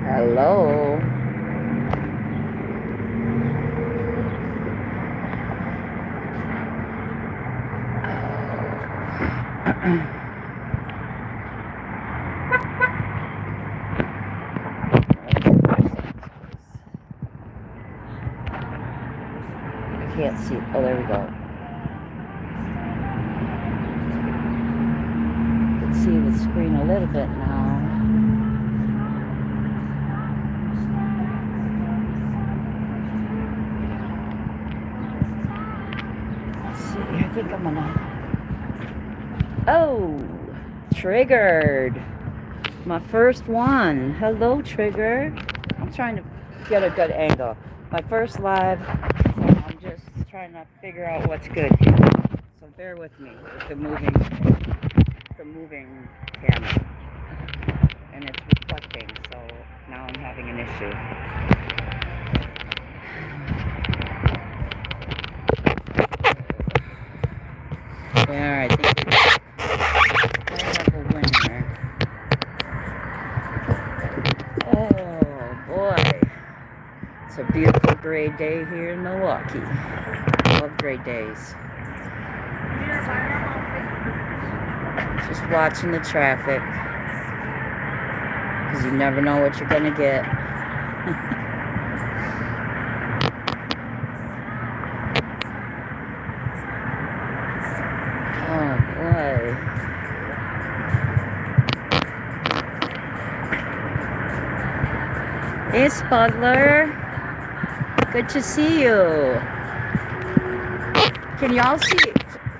Hello. I can't see. Oh, there we go. I can see the screen a little bit now. I think I'm gonna. Oh, triggered. My first one. Hello, Trigger. I'm trying to get a good angle. My first live. So I'm just trying to figure out what's good here. So bear with me with the moving camera, and it's reflecting. So now I'm having an issue. There, I think I have a winner. Oh boy, it's a beautiful gray day here in Milwaukee. Love gray days. Just watching the traffic, because you never know what you're gonna get. Oh boy. Hey, Spudler. Good to see you. Can y'all see?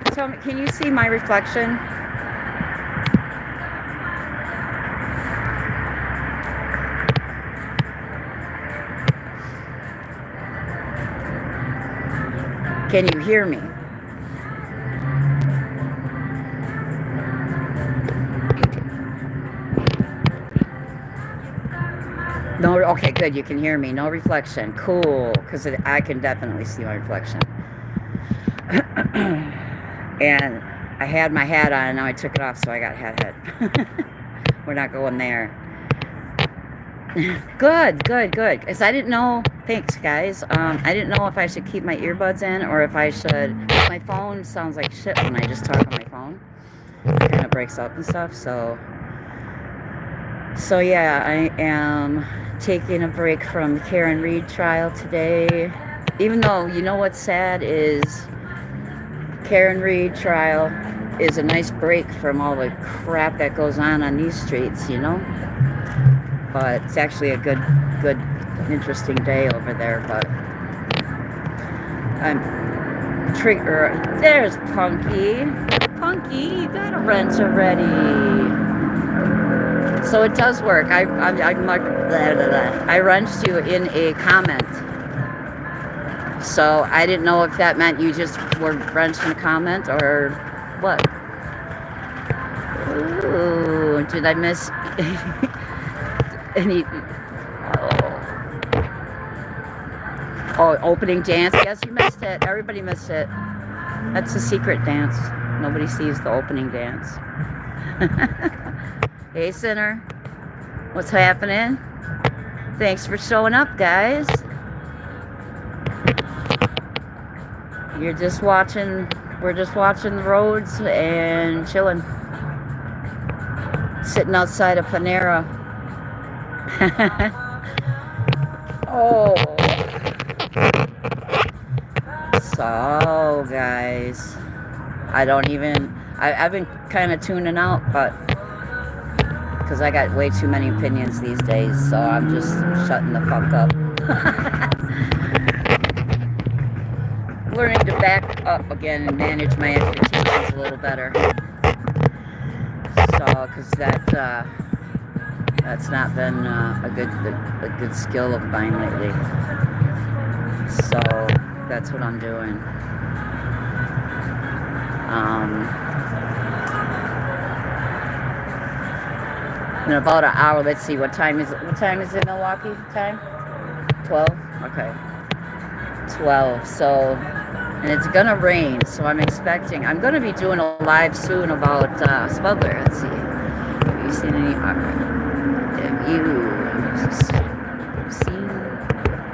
Tell me, can you see my reflection? Can you hear me? No, okay, good. You can hear me. No reflection. Cool, because I can definitely see my reflection. And I had my hat on, and now I took it off, so I got head. We're not going there. Good. Because I didn't know. Thanks, guys. I didn't know if I should keep my earbuds in or if I should. My phone sounds like shit when I just talk on my phone. It kind of breaks up and stuff. So yeah, I am taking a break from the Karen Reed trial today. Even though, you know what's sad is Karen Reed trial is a nice break from all the crap that goes on these streets, you know. But it's actually a good, interesting day over there. But I'm there's Punky. Punky, you got a wrench already. So it does work. I wrenched you in a comment. So I didn't know if that meant you just were wrenching a comment or what. Ooh, did I miss any? Oh, opening dance. Yes, you missed it. Everybody missed it. That's a secret dance. Nobody sees the opening dance. Hey, Sinner. What's happening? Thanks for showing up, guys. We're just watching the roads and chilling. Sitting outside of Panera. Oh. So, guys, I've been kind of tuning out, but because I got way too many opinions these days, so I'm just shutting the fuck up. learning to back up again and manage my expectations a little better. So, because that's not been a good skill of mine lately. So that's what I'm doing. In about an hour, let's see, what time is it Milwaukee time? 12? Okay. 12. So, and it's gonna rain, so I'm gonna be doing a live soon about Spudler. Let's see. Have you seen any? Have you seen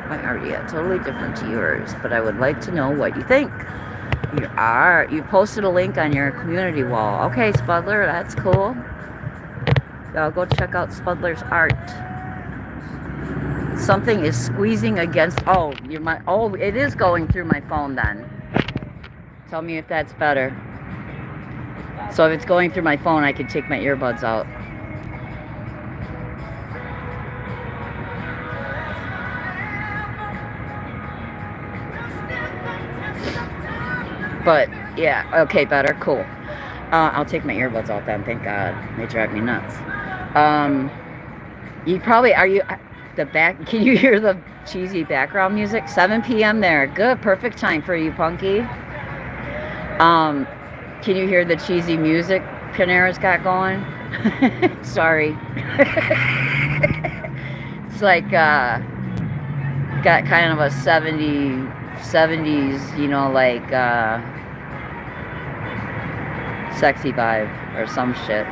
my art yet? Totally different to yours, but I would like to know what you think. You posted a link on your community wall. Okay, Spudler, that's cool. Y'all go check out Spudler's art. Something is squeezing against. Oh, it is going through my phone then. Tell me if that's better. So if it's going through my phone, I can take my earbuds out. But yeah, okay, better, cool. I'll take my earbuds out then. Thank God, they drive me nuts. Can you hear the cheesy background music? 7 p.m. there. Good, perfect time for you, Punky. Can you hear the cheesy music Panera's got going? Sorry. It's like got kind of a 70s, you know, like sexy vibe or some shit.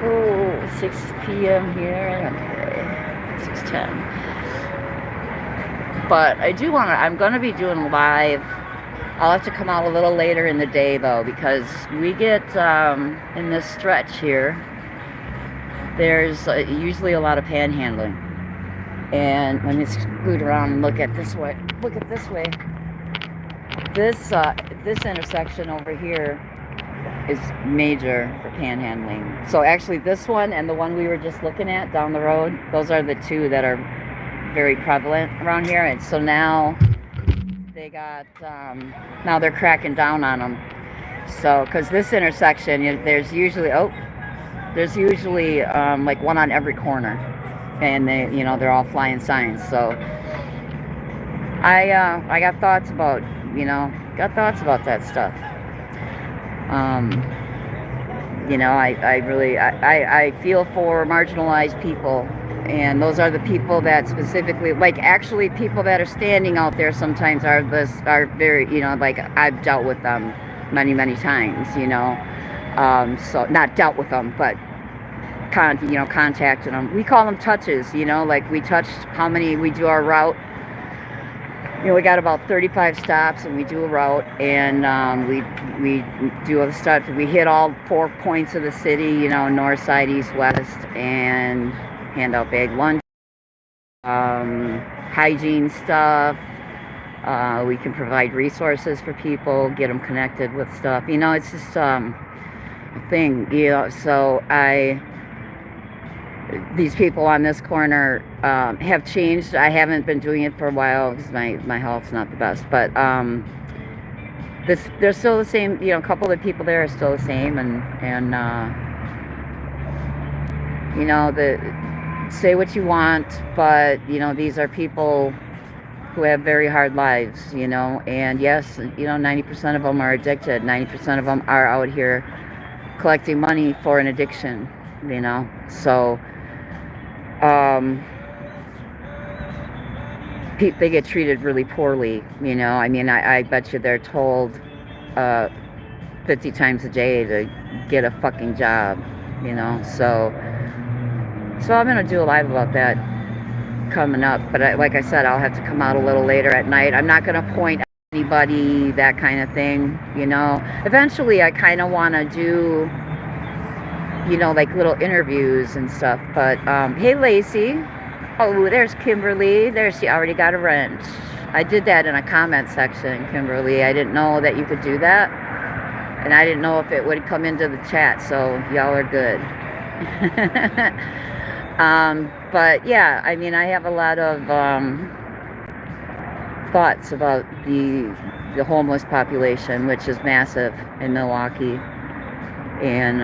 Oh, 6 p.m. here. Okay, 6:10. But I'm going to be doing live. I'll have to come out a little later in the day, though, because we get, in this stretch here, there's usually a lot of panhandling. And let me scoot around and look at this way. Look at this way. This intersection over here is major for panhandling. So actually this one and the one we were just looking at down the road, those are the two that are very prevalent around here. And so now they got, now they're cracking down on them. So, because this intersection, there's usually like one on every corner. And they're all flying signs. So I got thoughts about that stuff. I feel for marginalized people, and those are the people that specifically, like, actually people that are standing out there sometimes are very, like, I've dealt with them many times, so not dealt with them, but contacted them. We call them touches, like we touched we do our route. We got about 35 stops, and we do a route, and we do the stuff. We hit all 4 points of the city, north, side, east, west, and hand out bag lunch, hygiene stuff. We can provide resources for people, get them connected with stuff. It's just a thing, so these people on this corner have changed. I haven't been doing it for a while because my health's not the best, but they're still the same. A couple of the people there are still the same, and say what you want, but these are people who have very hard lives, and yes, 90% of them are addicted. 90% of them are out here collecting money for an addiction, so they get treated really poorly, I bet you they're told 50 times a day to get a fucking job, so I'm gonna do a live about that coming up, but like I said, I'll have to come out a little later at night. I'm not gonna point at anybody, that kind of thing, eventually I kind of want to do like little interviews and stuff, but hey Lacey, oh, there's Kimberly, she already got a wrench. I did that in a comment section, Kimberly. I didn't know that you could do that, and I didn't know if it would come into the chat, so y'all are good. But yeah, I have a lot of thoughts about the homeless population, which is massive in Milwaukee, and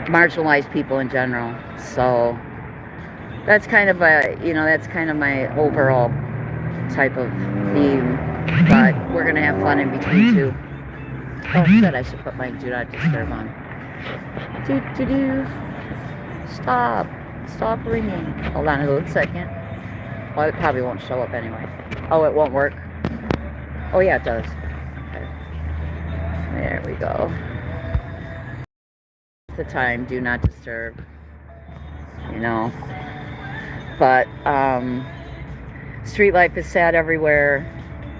marginalized people in general. So that's kind of my overall type of theme. But we're gonna have fun in between too. Oh shit! I should put my do not disturb on. Do. Stop. Stop ringing. Hold on a second. Well, it probably won't show up anyway. Oh, it won't work. Oh yeah, it does. Okay. There we go. The time, do not disturb. You know. But street life is sad everywhere,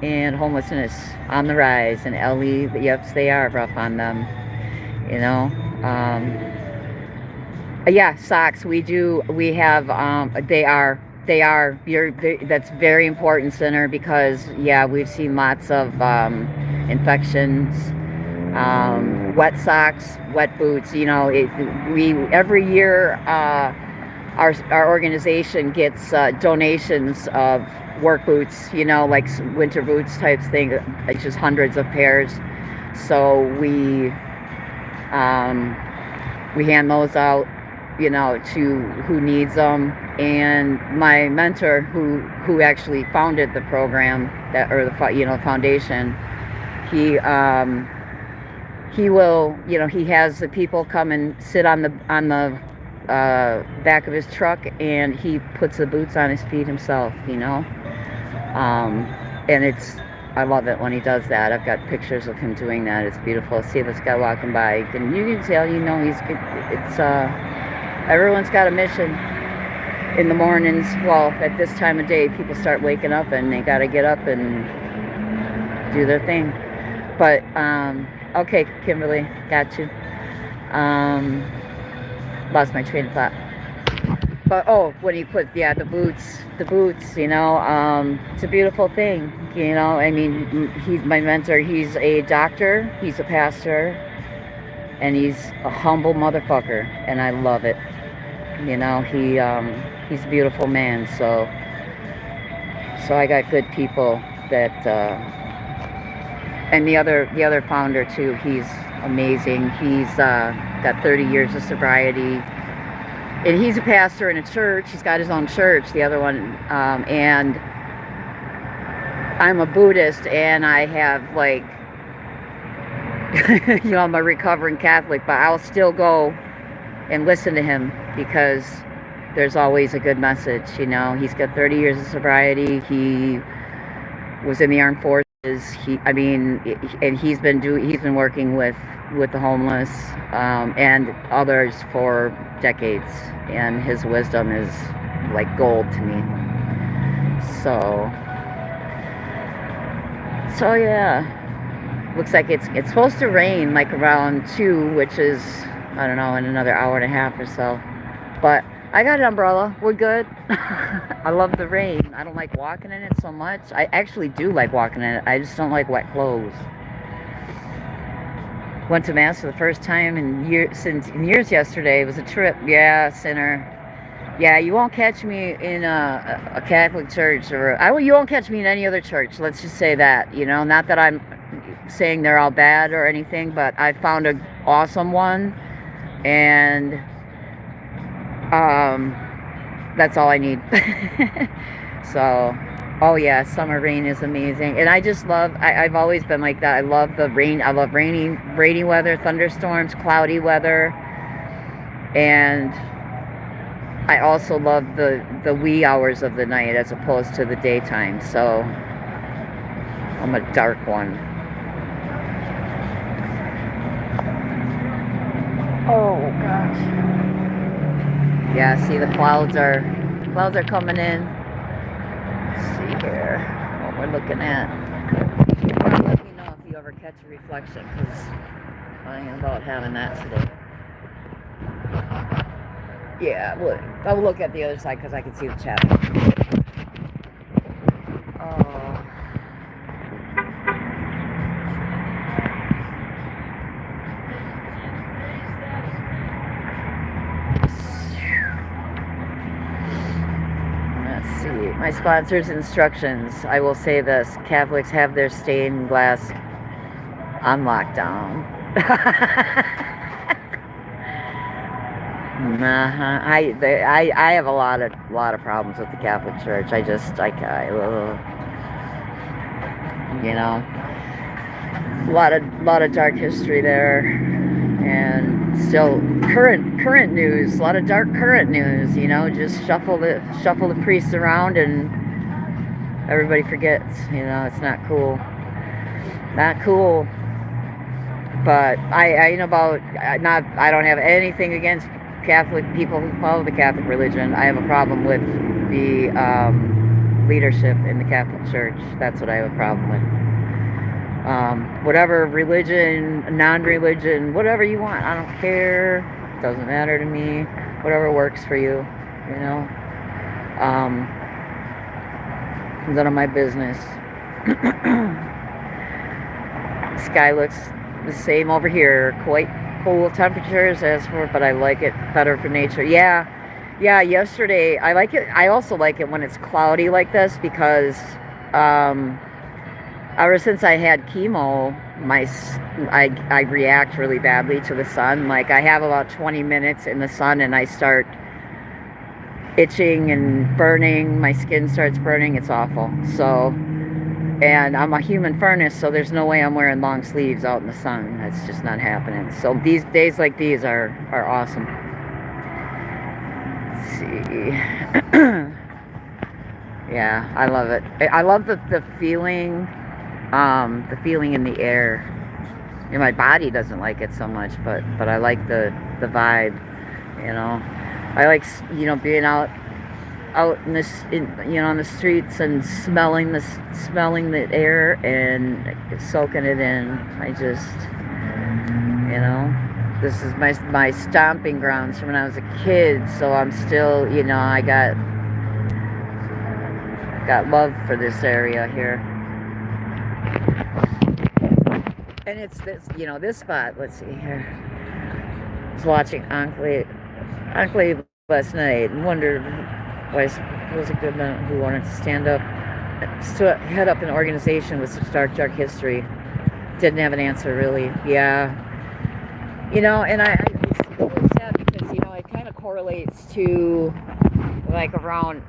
and homelessness on the rise. And LE, yes, they are rough on them. You know. Yeah, socks. We have. They are. That's very important, Center, because yeah, we've seen lots of infections. Wet socks, wet boots. You know, we every year our organization gets donations of work boots. You know, like winter boots types thing. It's just hundreds of pairs. So we hand those out, you know, to who needs them. And my mentor, who actually founded the program, foundation, he will, you know, he has the people come and sit on the back of his truck, and he puts the boots on his feet himself, you know. And I love it when he does that. I've got pictures of him doing that. It's beautiful. See this guy walking by, and you can tell, you know, he's good. It's everyone's got a mission in the mornings. Well, at this time of day, people start waking up, and they got to get up and do their thing. But okay, Kimberly, got you. Lost my train of thought. But when you put the boots, you know, it's a beautiful thing. You know, I mean, he's my mentor. He's a doctor. He's a pastor, and he's a humble motherfucker, and I love it. You know, he's a beautiful man. So I got good people that, and the other founder too. He's amazing. He's got 30 years of sobriety, and he's a pastor in a church. He's got his own church. The other one, and I'm a Buddhist, and I have like, you know, I'm a recovering Catholic, but I'll still go and listen to him because there's always a good message. You know, he's got 30 years of sobriety. He was in the armed forces. And he's been working with the homeless and others for decades, and his wisdom is like gold to me. So yeah, looks like it's supposed to rain like around 2, which is, I don't know, in another hour and a half or so. But I got an umbrella. We're good. I love the rain. I don't like walking in it so much. I actually do like walking in it. I just don't like wet clothes. Went to Mass for the first time in years yesterday. It was a trip. Yeah, Sinner. Yeah, you won't catch me in a Catholic church, you won't catch me in any other church. Let's just say that, you know, not that I'm saying they're all bad or anything, but I found an awesome one, and that's all I need. So, oh yeah, summer rain is amazing, and I just love. I've always been like that. I love the rain. I love rainy weather, thunderstorms, cloudy weather, and I also love the wee hours of the night as opposed to the daytime. So I'm a dark one. Oh gosh. Yeah, see, the clouds are coming in. Let's see here what we're looking at. Let me know if you ever catch a reflection, because I am about having that today. Yeah, I'll look at the other side because I can see the chat. Oh. Let's see. My sponsor's instructions. I will say this. Catholics have their stained glass on lockdown. I have a lot of problems with the Catholic Church. You know, a lot of dark history there, and still current news. A lot of dark current news. You know, just shuffle the priests around and everybody forgets. You know, it's not cool. Not cool. But I know about not. I don't have anything against Catholic people who follow the Catholic religion. I have a problem with the leadership in the Catholic Church. That's what I have a problem with. Whatever religion, non-religion, whatever you want, I don't care. It doesn't matter to me. Whatever works for you, you know. None of my business. Sky looks the same over here. Quite cool temperatures but I like it better for nature. Yeah, yesterday I like it. I also like it when it's cloudy like this because ever since I had chemo, I react really badly to the sun. Like I have about 20 minutes in the sun and I start itching and burning. My skin starts burning. It's awful. So, and I'm a human furnace, so there's no way I'm wearing long sleeves out in the sun. That's just not happening. So these days like these are awesome. Let's see. Yeah, I love it. I love the feeling in the air. You know, my body doesn't like it so much, but I like the vibe. You know, I like, you know, being out in this, you know, on the streets and smelling the air and soaking it in. I just, you know, this is my stomping grounds from when I was a kid. So I'm still, you know, I got love for this area here. And it's this, you know, this spot. Let's see here. I was watching Enclave last night and wondered why it was a good man who wanted to stand up, to head up an organization with such dark history. Didn't have an answer, really. Yeah. You know, and it's really sad because, you know, it kind of correlates to, like, around,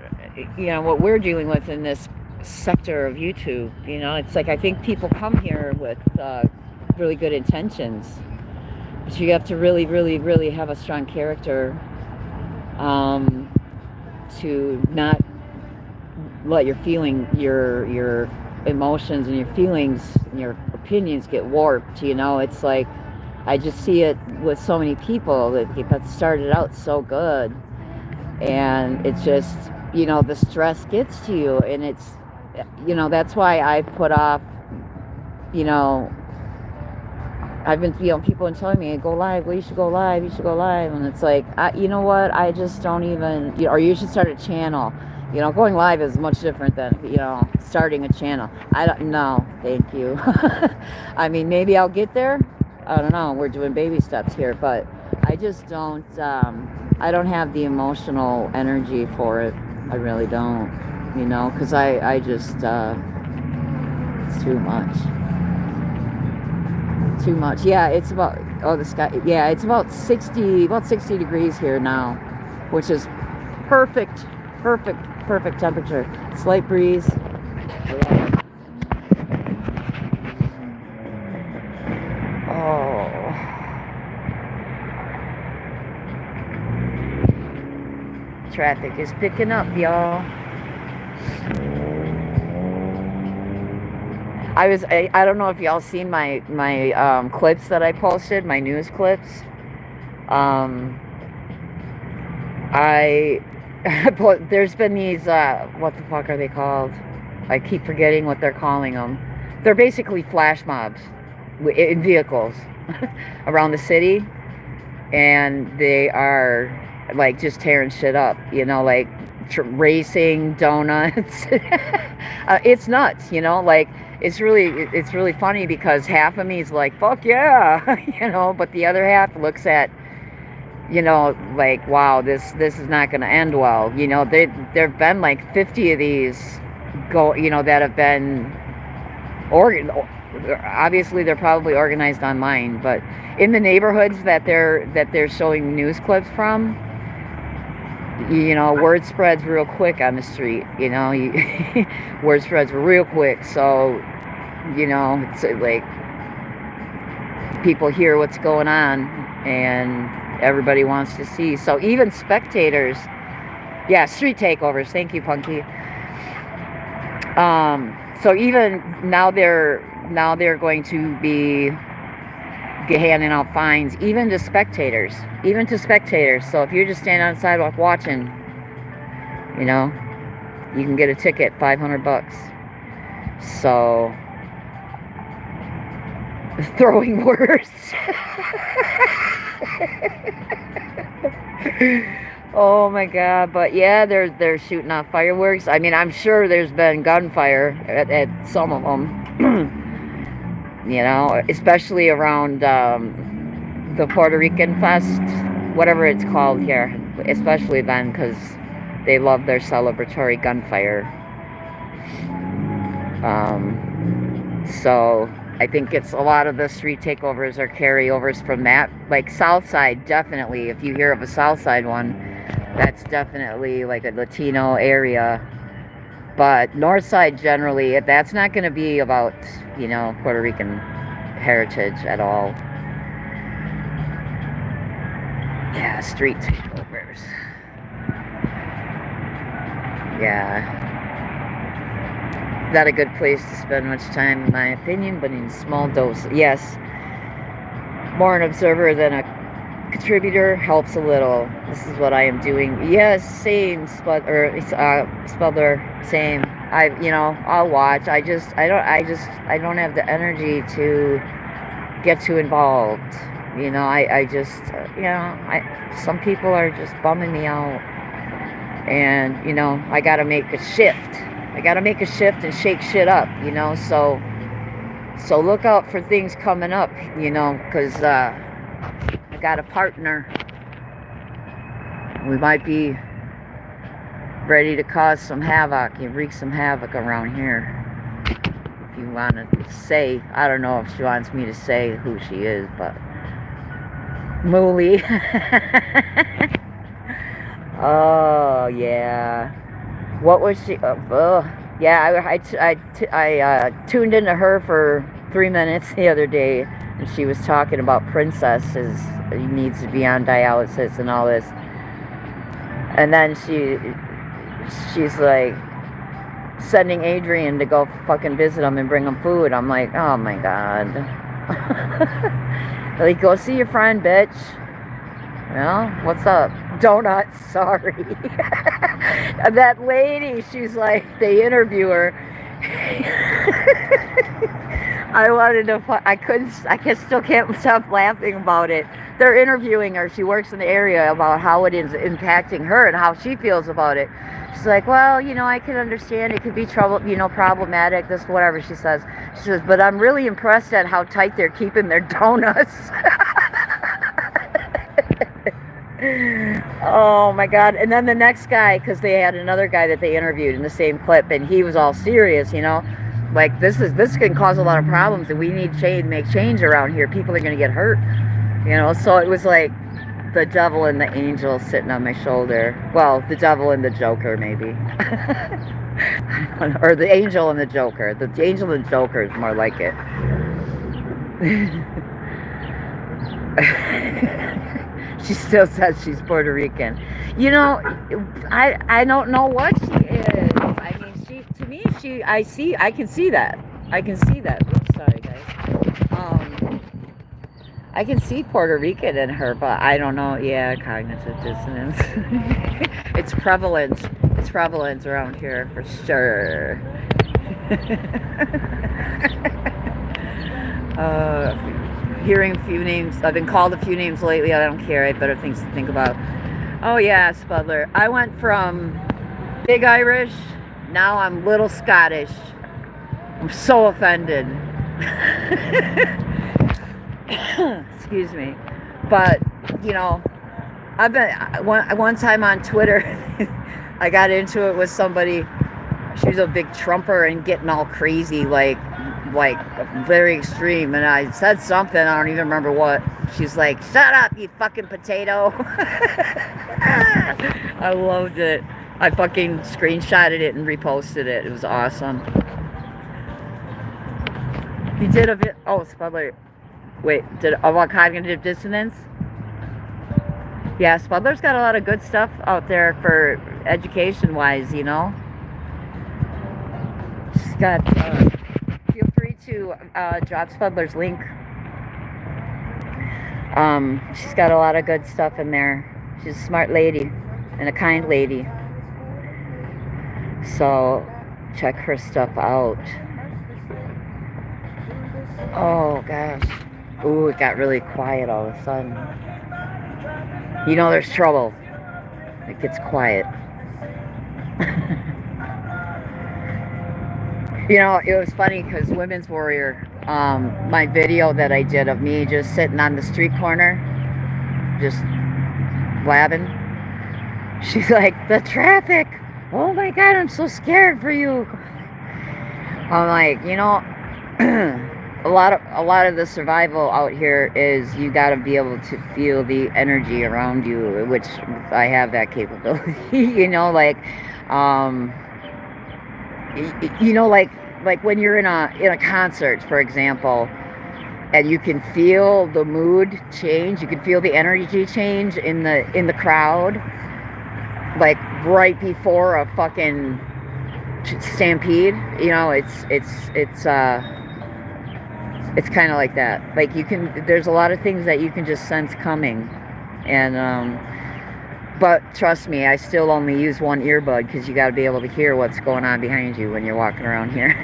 you know, what we're dealing with in this sector of YouTube. You know, it's like I think people come here with really good intentions, but you have to really have a strong character to not let your emotions and your feelings and your opinions get warped. You know, it's like I just see it with so many people that started out so good, and it's just, you know, the stress gets to you, and it's, you know, that's why I put off, you know, I've been, you know, people been telling me, go live, well, you should go live, and it's like, you know what, I just don't even, you know, or you should start a channel. You know, going live is much different than, you know, starting a channel. I don't know, thank you. I mean, maybe I'll get there. I don't know, we're doing baby steps here, but I just don't, I don't have the emotional energy for it. I really don't, you know, because I just, it's too much. Yeah, it's about, oh, the sky, yeah, it's about 60 degrees here now, which is perfect temperature. Slight breeze. Oh, traffic is picking up, y'all. I don't know if y'all seen my clips that I posted, my news clips. There's been these, what the fuck are they called? I keep forgetting what they're calling them. They're basically flash mobs in vehicles around the city, and they are like just tearing shit up, you know, like racing donuts. It's nuts, you know, like it's really funny because half of me is like, fuck yeah, you know, but the other half looks at you know, like, wow, this is not going to end well. You know, there've been like 50 of these that have been organ. Obviously, they're probably organized online, but in the neighborhoods that they're showing news clips from, you know, word spreads real quick on the street. You know, word spreads real quick. So, you know, it's like people hear what's going on, and everybody wants to see. So even spectators, yeah, street takeovers. Thank you, Punky. So even now they're going to be handing out fines, even to spectators. Even to spectators. So if you're just standing on the sidewalk watching, you know, you can get a ticket, $500. So throwing words. Oh my God! But yeah, they're shooting off fireworks. I mean, I'm sure there's been gunfire at some of them. You know, especially around the Puerto Rican Fest, whatever it's called here. Especially then, because they love their celebratory gunfire. So I think it's a lot of the street takeovers are carryovers from that. Like South Side, definitely. If you hear of a South Side one, that's definitely like a Latino area. But North Side generally, that's not going to be about, you know, Puerto Rican heritage at all. Yeah, street takeovers. Yeah. Not a good place to spend much time, in my opinion, but in small doses. Yes, more an observer than a contributor helps a little. This is what I am doing. Yes, same, Spudler, same. I'll watch. I don't have the energy to get too involved. You know, some people are just bumming me out, and you know, I got to make a shift. I got to make a shift and shake shit up, you know, so look out for things coming up, you know, because I got a partner. We might be ready to cause some havoc and wreak some havoc around here. If you want to say, I don't know if she wants me to say who she is, but Mooly. Oh, yeah. What was she? Yeah, I tuned into her for 3 minutes the other day, and she was talking about Princesses. He needs to be on dialysis and all this. And then she's like sending Adrian to go fucking visit him and bring him food. I'm like, oh my God. Like, go see your friend, bitch. Well, what's up? Donuts, sorry. That lady, she's like, they interview her. I still can't stop laughing about it. They're interviewing her. She works in the area, about how it is impacting her and how she feels about it. She's like, well, you know, I can understand it could be problematic, this, whatever she says. She says, but I'm really impressed at how tight they're keeping their donuts. Oh my God. And then the next guy, because they had another guy that they interviewed in the same clip, and he was all serious, you know, like this can cause a lot of problems, and we need to make change around here. People are going to get hurt, you know. So it was like the devil and the angel sitting on my shoulder. Well, the devil and the Joker, maybe. Or the angel and the Joker. The angel and the Joker is more like it. She still says she's Puerto Rican. You know, I don't know what she is. I mean, I can see that. Oops, sorry, guys. I can see Puerto Rican in her, but I don't know. Yeah, cognitive dissonance. It's prevalent. It's prevalent around here for sure. Hearing a few names. I've been called a few names lately. I don't care. I have better things to think about. Oh yeah, Spudler. I went from big Irish, now I'm little Scottish. I'm so offended. Excuse me. But, you know, I've been one time on Twitter. I got into it with somebody. She was a big Trumper and getting all crazy, like very extreme. And I said something, I don't even remember what. She's like, "Shut up, you fucking potato!" I loved it. I fucking screenshotted it and reposted it. It was awesome. He did a bit. Oh, Spudler. Wait, about cognitive dissonance? Yeah, Spudler's got a lot of good stuff out there for education-wise, you know. She's got. Feel free to drop Spudler's link. She's got a lot of good stuff in there. She's a smart lady and a kind lady. So check her stuff out. Oh gosh. Ooh, it got really quiet all of a sudden. You know there's trouble. It gets quiet. You know, it was funny because Women's Warrior, my video that I did of me just sitting on the street corner, just blabbing. She's like, "The traffic! Oh my God, I'm so scared for you." I'm like, you know, a lot of the survival out here is you got to be able to feel the energy around you, which I have that capability. You know, like, you know, like when you're in a concert, for example, and you can feel the mood change, you can feel the energy change in the crowd, like right before a fucking stampede. You know, it's kind of like that. Like there's a lot of things that you can just sense coming, and but trust me, I still only use one earbud because you got to be able to hear what's going on behind you when you're walking around here.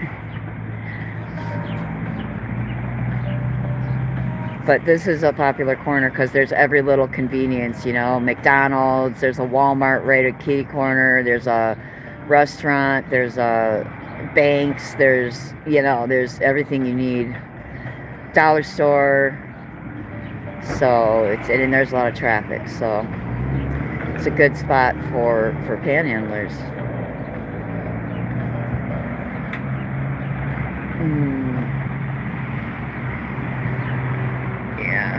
But this is a popular corner because there's every little convenience, you know, McDonald's, there's a Walmart right at kitty corner, there's a restaurant, there's a banks, there's, you know, there's everything you need. Dollar store. So and there's a lot of traffic, so it's a good spot for panhandlers. Yeah.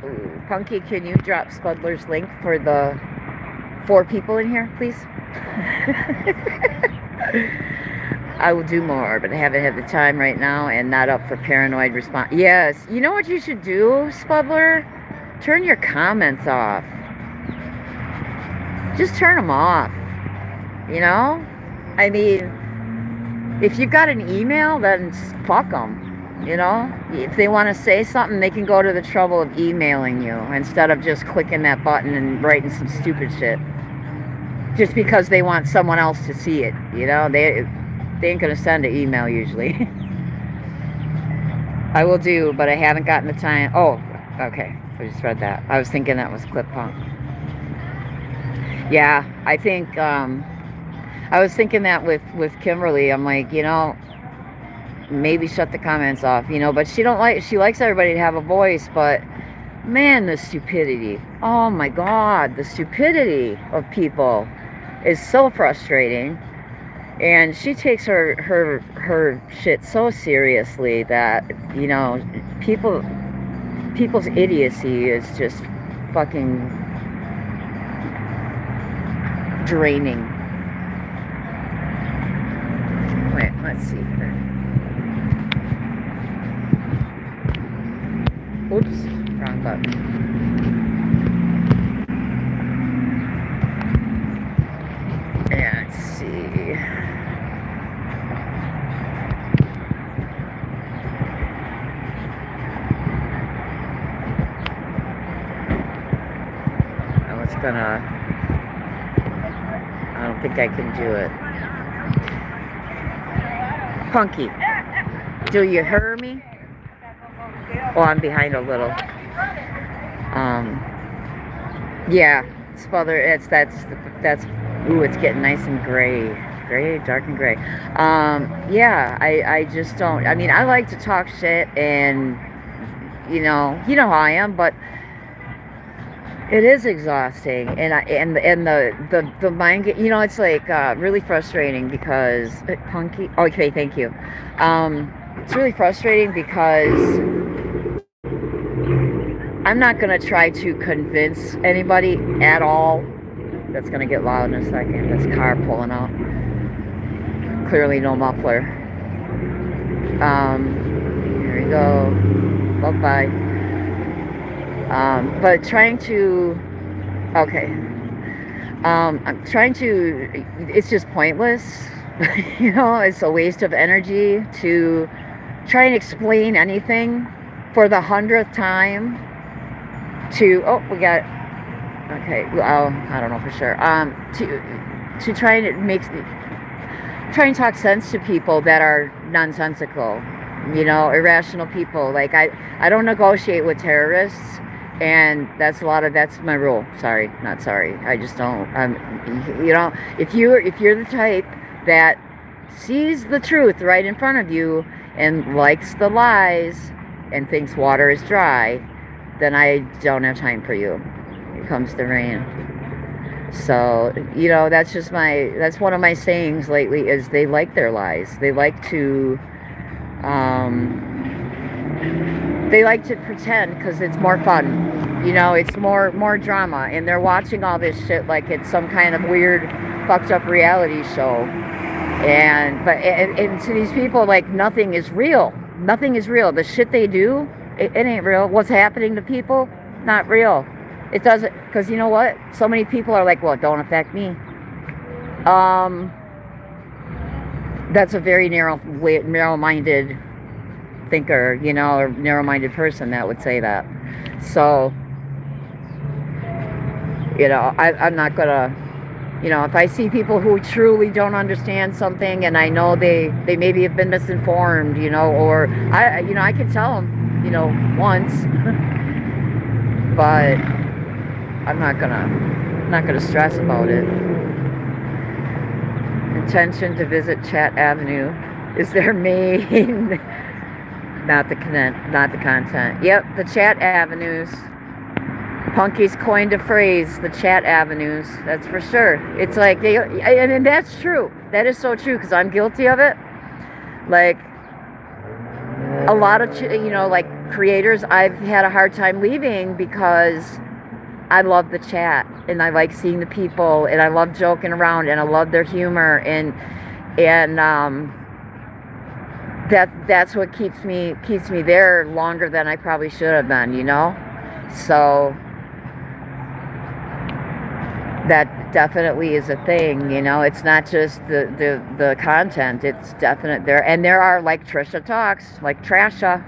Ooh, Punky, can you drop Spudler's link for the 4 people in here, please? I will do more, but I haven't had the time right now and not up for paranoid response. Yes, you know what you should do, Spudler? Turn your comments off. Just turn them off. You know? I mean, if you've got an email, then fuck them. You know? If they want to say something, they can go to the trouble of emailing you instead of just clicking that button and writing some stupid shit. Just because they want someone else to see it. You know? They ain't gonna send an email usually. I will do, but I haven't gotten the time. Oh, okay. I just read that. I was thinking that was Clip Punk. Yeah, I think I was thinking that with Kimberly. I'm like, you know, maybe shut the comments off, you know, but she likes everybody to have a voice, but man, the stupidity. Oh my God, the stupidity of people is so frustrating. And she takes her shit so seriously that, you know, people's idiocy is just fucking draining. Wait, let's see here. Oops, wrong button. Let's see. I don't think I can do it. Punky, do you hear me? Oh, I'm behind a little. Yeah, Spudler, that's ooh, it's getting nice and gray, dark and gray. Yeah, I just don't. I mean, I like to talk shit and you know how I am, but it is exhausting, and the mind, it's like really frustrating because Punky. Okay, thank you. It's really frustrating because I'm not gonna try to convince anybody at all. That's gonna get loud in a second. This car pulling out. Clearly no muffler. Here we go. Bye bye. But trying to. Okay. I'm trying to. It's just pointless. It's a waste of energy to try and explain anything for the 100th time. We got. Okay. Well, I don't know for sure. To try and talk sense to people that are nonsensical, irrational people. Like I don't negotiate with terrorists, and that's my rule. Sorry, not sorry. I just don't. If you're the type that sees the truth right in front of you and likes the lies and thinks water is dry, then I don't have time for you. Here comes the rain. So, that's one of my sayings lately is they like their lies. They like to pretend because it's more fun. It's more drama, and they're watching all this shit like it's some kind of weird fucked up reality show. And to these people, like, nothing is real. Nothing is real. The shit they do, it ain't real. What's happening to people, not real. It doesn't, because you know what? So many people are like, well, it don't affect me. That's a very narrow-minded thinker, or narrow-minded person that would say that. So, I'm not gonna, if I see people who truly don't understand something, and I know they maybe have been misinformed, or I can tell them, once, but I'm not gonna stress about it. Intention to visit Chat Avenue is their main, not the content. Yep, the chat avenues. Punky's coined a phrase, the chat avenues. That's for sure. It's like and that's true. That is so true because I'm guilty of it. Like a lot of like creators, I've had a hard time leaving because I love the chat, and I like seeing the people, and I love joking around, and I love their humor, and that's what keeps me there longer than I probably should have been, So that definitely is a thing, It's not just the content; it's definite there, and there are, like Trisha talks, like Trasha,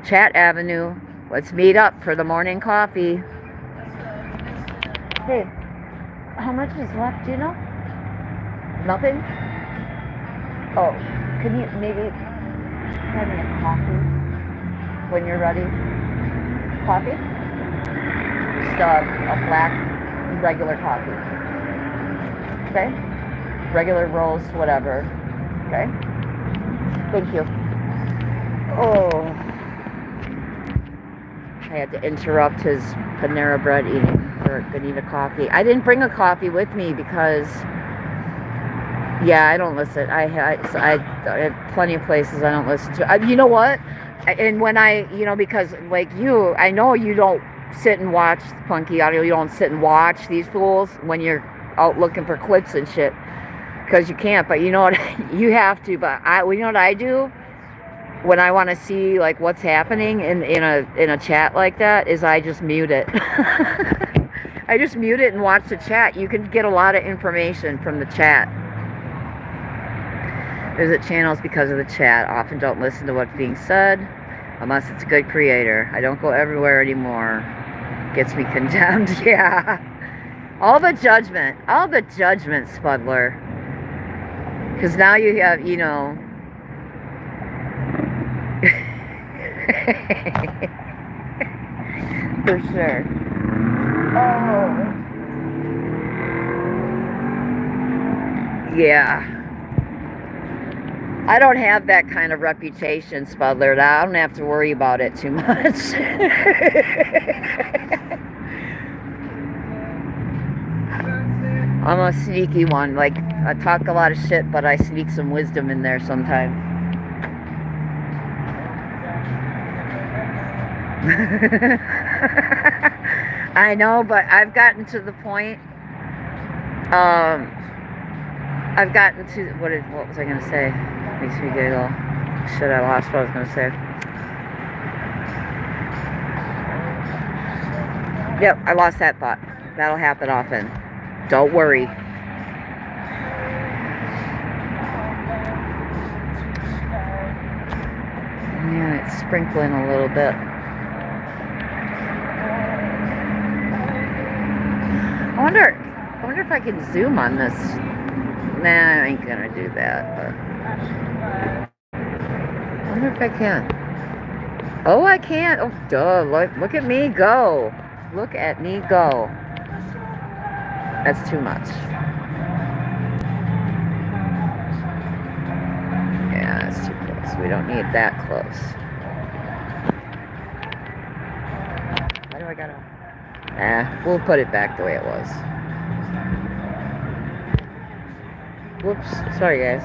Chat Avenue. Let's meet up for the morning coffee. Hey, how much is left, do you know? Nothing? Oh, can you maybe have me a coffee when you're ready? Coffee? Just a black, regular coffee. Okay? Regular roast, whatever. Okay? Thank you. Oh. I had to interrupt his Panera Bread eating to need a coffee. I didn't bring a coffee with me because, I don't listen. I have plenty of places I don't listen to. You know what? And when because like you, I know you don't sit and watch Punky Audio. You don't sit and watch these fools when you're out looking for clips and shit because you can't. But you know what? You have to. But you know what I do? When I want to see like what's happening in a chat like that is I just mute it. I just mute it and watch the chat. You can get a lot of information from the chat. Visit channels because of the chat. Often don't listen to what's being said unless it's a good creator. I don't go everywhere anymore. Gets me condemned. Yeah. All the judgment, Spudler. Because now you have, for sure. Oh. Yeah. I don't have that kind of reputation, Spudler. I don't have to worry about it too much. I'm a sneaky one. Like, I talk a lot of shit, but I sneak some wisdom in there sometimes. I know, but I've gotten to the point. I've gotten to what was I gonna say? Makes me giggle. Shit, I lost what I was gonna say. Yep, I lost that thought. That'll happen often. Don't worry. Yeah, it's sprinkling a little bit. I wonder if I can zoom on this. Nah, I ain't gonna do that, but I wonder if I can. Oh, I can. Oh, duh. Look at me go. Look at me go. That's too much. Yeah, that's too close. We don't need that close. Why do I gotta... we'll put it back the way it was. Whoops. Sorry, guys.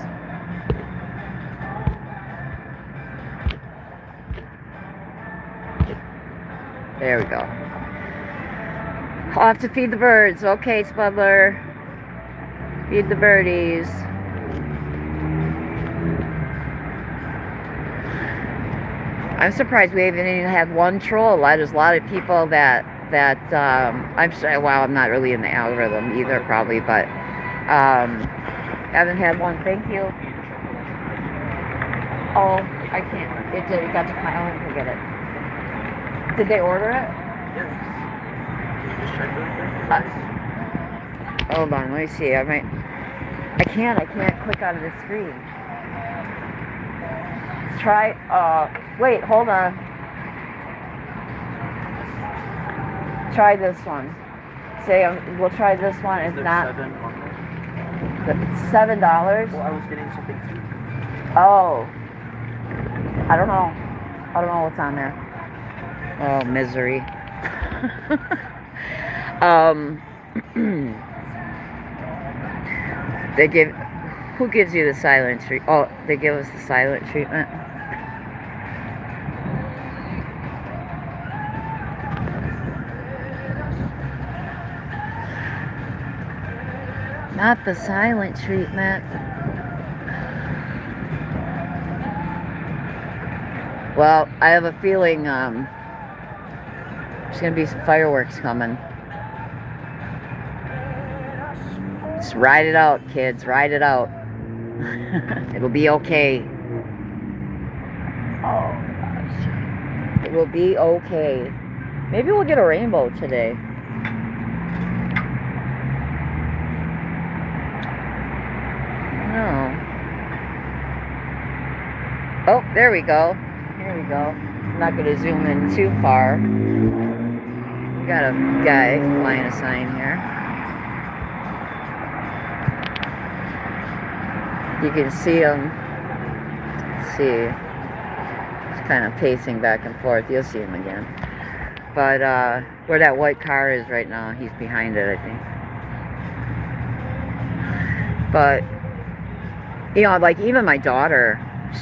There we go. Off to feed the birds. Okay, Spudler. Feed the birdies. I'm surprised we haven't even had one troll. There's a lot of people that I'm sure. Well, I'm not really in the algorithm either, probably, but haven't had one. Thank you. Oh, I can't. It got to my own. Forget it. Did they order it? Yes. Just check it. Hold on, let me see. I can't click out of the screen. Let's try. Wait, hold on. Try this one. Say, we'll try this one. It's not. It's $7. Well, I was getting something too. Oh. I don't know what's on there. Oh, misery. Who gives you the silent treatment? Oh, they give us the silent treatment. Not the silent treatment. Well, I have a feeling there's gonna be some fireworks coming. Just ride it out, kids. Ride it out. It'll be okay. Oh gosh. It will be okay. Maybe we'll get a rainbow today. No. Oh, there we go. Here we go. I'm not going to zoom in too far. We got a guy flying a sign here. You can see him. Let's see. He's kind of pacing back and forth. You'll see him again. But where that white car is right now, he's behind it, I think. But you know, like even my daughter,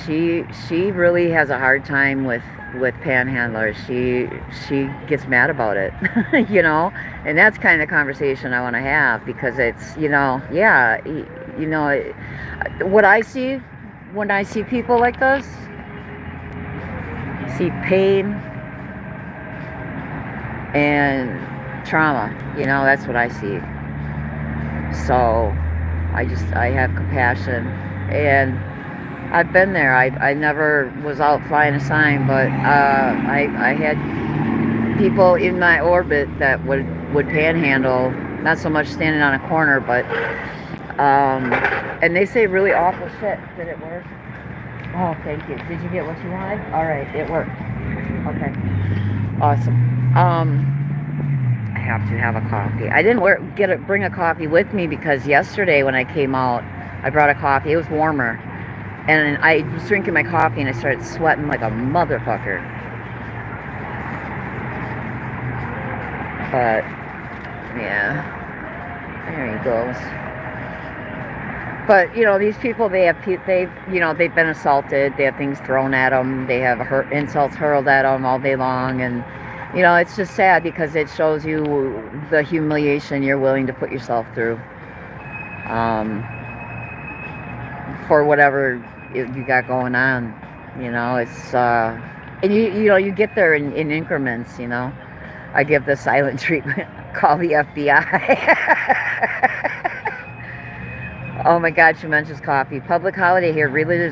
she really has a hard time with panhandlers. She gets mad about it, you know, and that's kind of conversation I want to have, because it's, you know, yeah, you know, what I see when I see people like this, see pain and trauma, you know, that's what I see. So I have compassion. And I've been there. I never was out flying a sign, but I had people in my orbit that would panhandle, not so much standing on a corner, but and they say really awful shit. Did it work? Oh, thank you. Did you get what you wanted? All right, it worked. Okay, awesome. I have to have a coffee. I didn't bring a coffee with me because yesterday when I came out, I brought a coffee. It was warmer. And I was drinking my coffee and I started sweating like a motherfucker. But yeah, there he goes. But you know, these people, they've been assaulted. They have things thrown at them. They have insults hurled at them all day long, and you know, it's just sad because it shows you the humiliation you're willing to put yourself through for whatever you got going on. You know, it's and you get there in increments. You know, I give the silent treatment. Call the FBI. Oh my God, she mentions coffee. Public holiday here. Really, you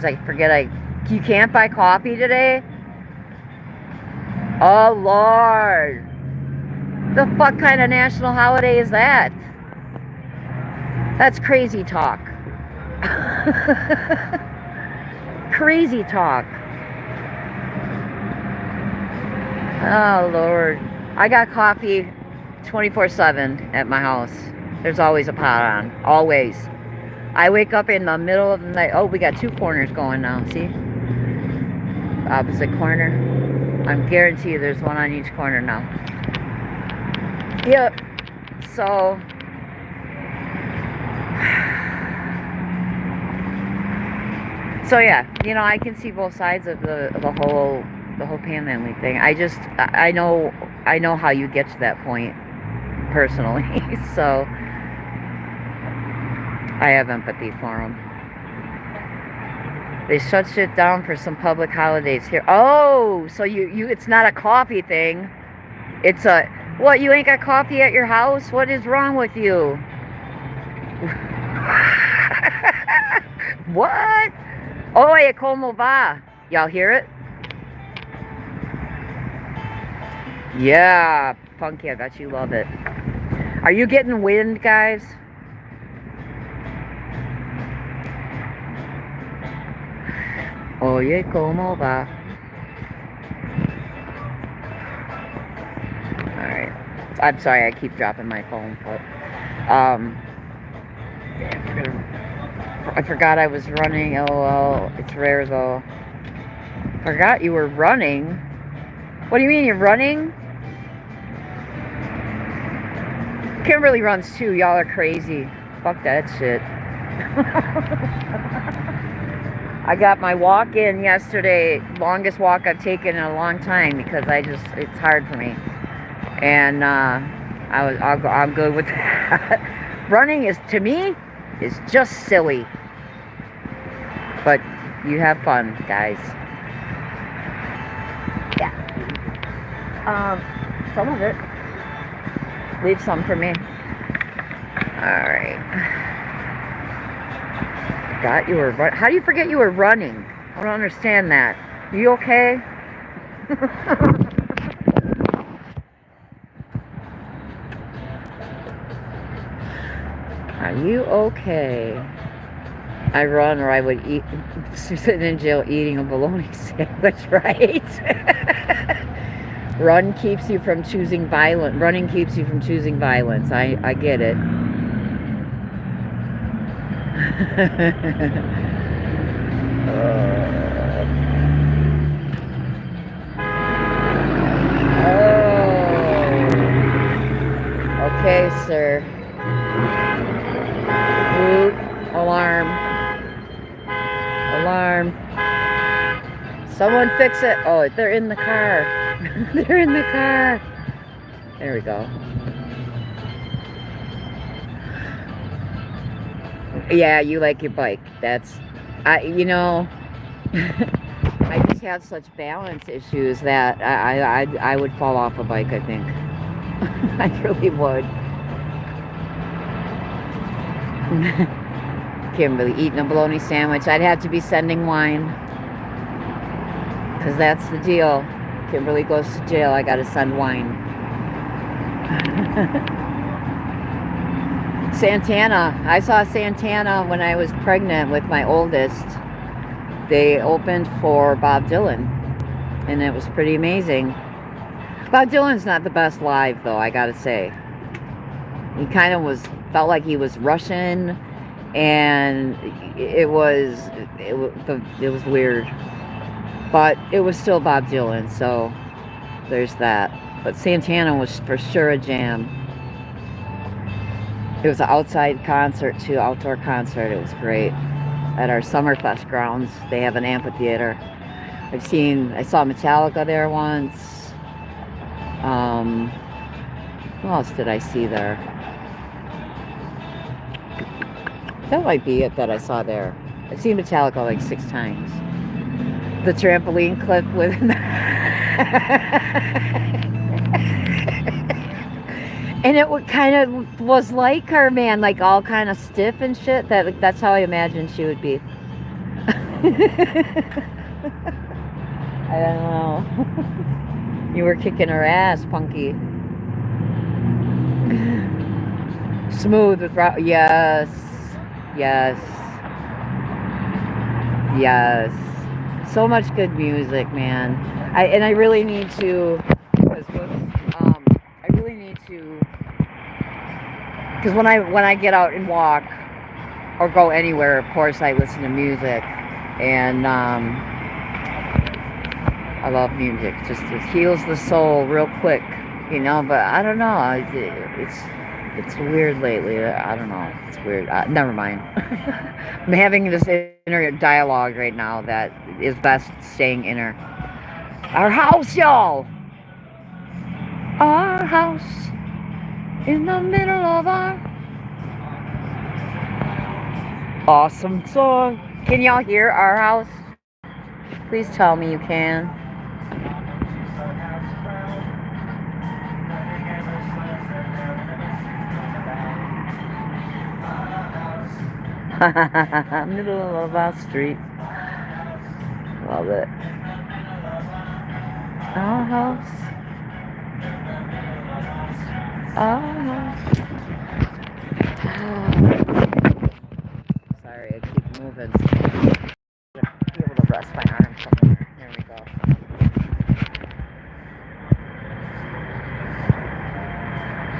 can't buy coffee today? Oh Lord. The fuck kind of national holiday is that? That's crazy talk. Crazy talk. Oh Lord. I got coffee 24/7 at my house. There's always a pot on. Always. I wake up in the middle of the night. Oh, we got two corners going now. See? Opposite corner. I'm guarantee you there's one on each corner now. Yep. So yeah, you know, I can see both sides of the whole panhandling thing. I know how you get to that point personally. So I have empathy for them. They shut shit down for some public holidays here. Oh, so you it's not a coffee thing. It's what, you ain't got coffee at your house? What is wrong with you? What? Oye, como va? Y'all hear it? Yeah, Punky, I bet you love it. Are you getting wind, guys? Oye, como va? Alright. I'm sorry, I keep dropping my phone, but I forgot I was running. Oh well, it's rare though. Forgot you were running. What do you mean you're running? Kimberly runs too. Y'all are crazy. Fuck that shit. I got my walk in yesterday. Longest walk I've taken in a long time because it's hard for me. And I'm good with that. Running to me is just silly. But you have fun, guys. Yeah. Some of it. Leave some for me. Alright. Forgot you were running. How do you forget you were running? I don't understand that. Are you okay? Are you okay? I run or I would eat, sitting in jail eating a bologna sandwich, right? Running keeps you from choosing violence. I get it. Oh. Okay, sir. Boot. Alarm. Someone fix it. Oh, they're in the car. They're in the car. There we go. Yeah, you like your bike. You know, I just have such balance issues that I would fall off a bike, I think. I really would. Kimberly eating a bologna sandwich. I'd have to be sending wine. Because that's the deal. Kimberly goes to jail, I gotta send wine. Santana. I saw Santana when I was pregnant with my oldest. They opened for Bob Dylan. And it was pretty amazing. Bob Dylan's not the best live, though, I gotta say. He kind of felt like he was Russian. and it was weird, but it was still Bob Dylan, so there's that. But Santana was for sure a jam. It was an outside concert too, outdoor concert. It was great at our Summerfest grounds. They have an amphitheater. I saw Metallica there once. Who else did I see there? That might be it that I saw there. I've seen Metallica like 6 times. The trampoline clip with and it kind of was like her, man, like all kind of stiff and shit. That's how I imagined she would be. I don't know. You were kicking her ass, Punky. Smooth with yes, yes, yes. So much good music, man. I really need to, I really need to, because when I get out and walk or go anywhere, of course I listen to music, and I love music. It heals the soul real quick, you know. But I don't know. It's weird lately. I don't know. It's weird. Never mind. I'm having this inner dialogue right now that is best staying inner. Our house, y'all. Our house in the middle of our awesome song. Can y'all hear Our House? Please tell me you can. Middle of our street. Love it. Our house. Our house. Sorry, I keep moving. Be able to rest my arm somewhere. There we go.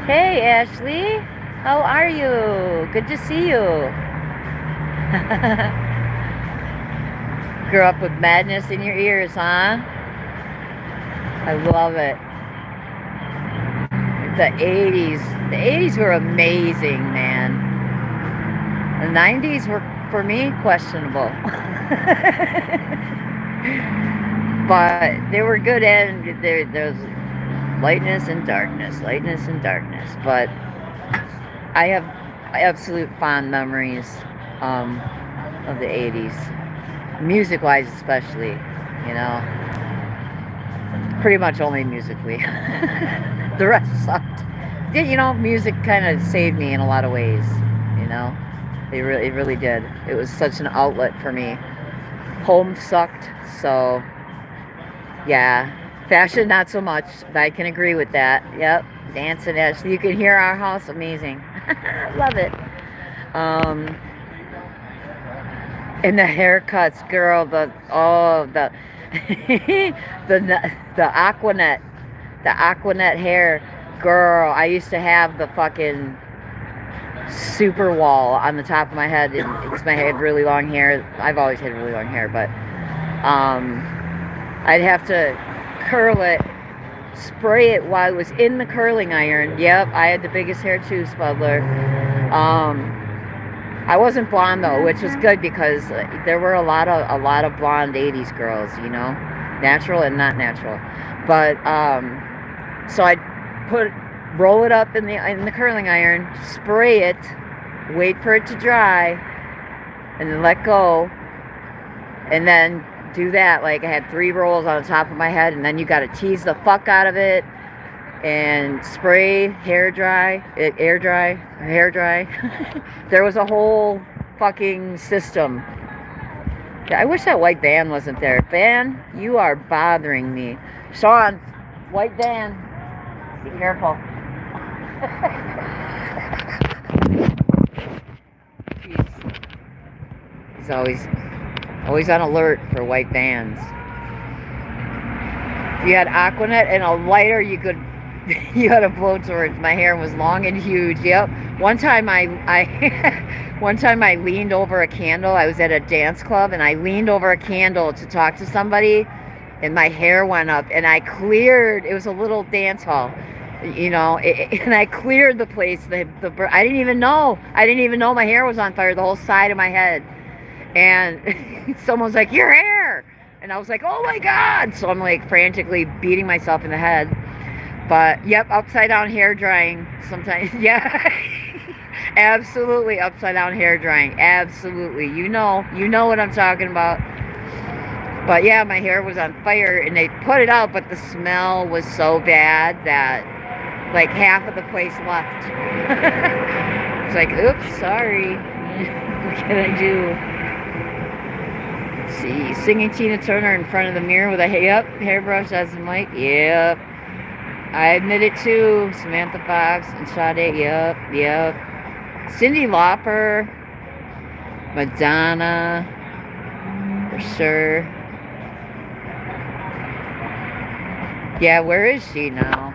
Hey, Ashley. How are you? Good to see you. Grew up with madness in your ears, huh? I love it. The 80s were amazing, man. The 90s were, for me, questionable. But they were good, and there's lightness and darkness. But I have absolute fond memories of the 80s, music-wise especially, you know. Pretty much only musically. The rest sucked. You know, music kind of saved me in a lot of ways, you know. It really did. It was such an outlet for me. Home sucked, so yeah. Fashion, not so much. I can agree with that. Yep. Dancing, Ashley. You can hear Our House. Amazing. Love it. And the haircuts, girl. The the Aquanet hair, girl. I used to have the fucking super wall on the top of my head because I had really long hair. I've always had really long hair, but I'd have to curl it, spray it while it was in the curling iron. Yep, I had the biggest hair too, Spudler. I wasn't blonde though, which was good because there were a lot of blonde 80s girls, you know, natural and not natural. But so I'd roll it up in the curling iron, spray it, wait for it to dry, and then let go, and then do that. Like I had 3 rolls on the top of my head, and then you got to tease the fuck out of it and spray, air dry. There was a whole fucking system. I wish that white van wasn't there. Van, you are bothering me. Sean, white van, be careful. He's always on alert for white vans. If you had Aquanet and a lighter, you had a blowtorch. My hair was long and huge. Yep. One time one time I leaned over a candle. I was at a dance club and I leaned over a candle to talk to somebody, and my hair went up, and I cleared. It was a little dance hall, and I cleared the place. I didn't even know. I didn't even know my hair was on fire. The whole side of my head, and someone's like, "Your hair," and I was like, "Oh my God!" So I'm like frantically beating myself in the head. But yep, upside down hair drying sometimes. Yeah. Absolutely upside down hair drying. Absolutely. You know what I'm talking about. But yeah, my hair was on fire and they put it out, but the smell was so bad that like half of the place left. It's like, oops, sorry. What can I do? Let's see, singing Tina Turner in front of the mirror with a hairbrush as a mic. Yep. I admit it too. Samantha Fox and Sade. Yep. Cyndi Lauper, Madonna, for sure. Yeah, where is she now?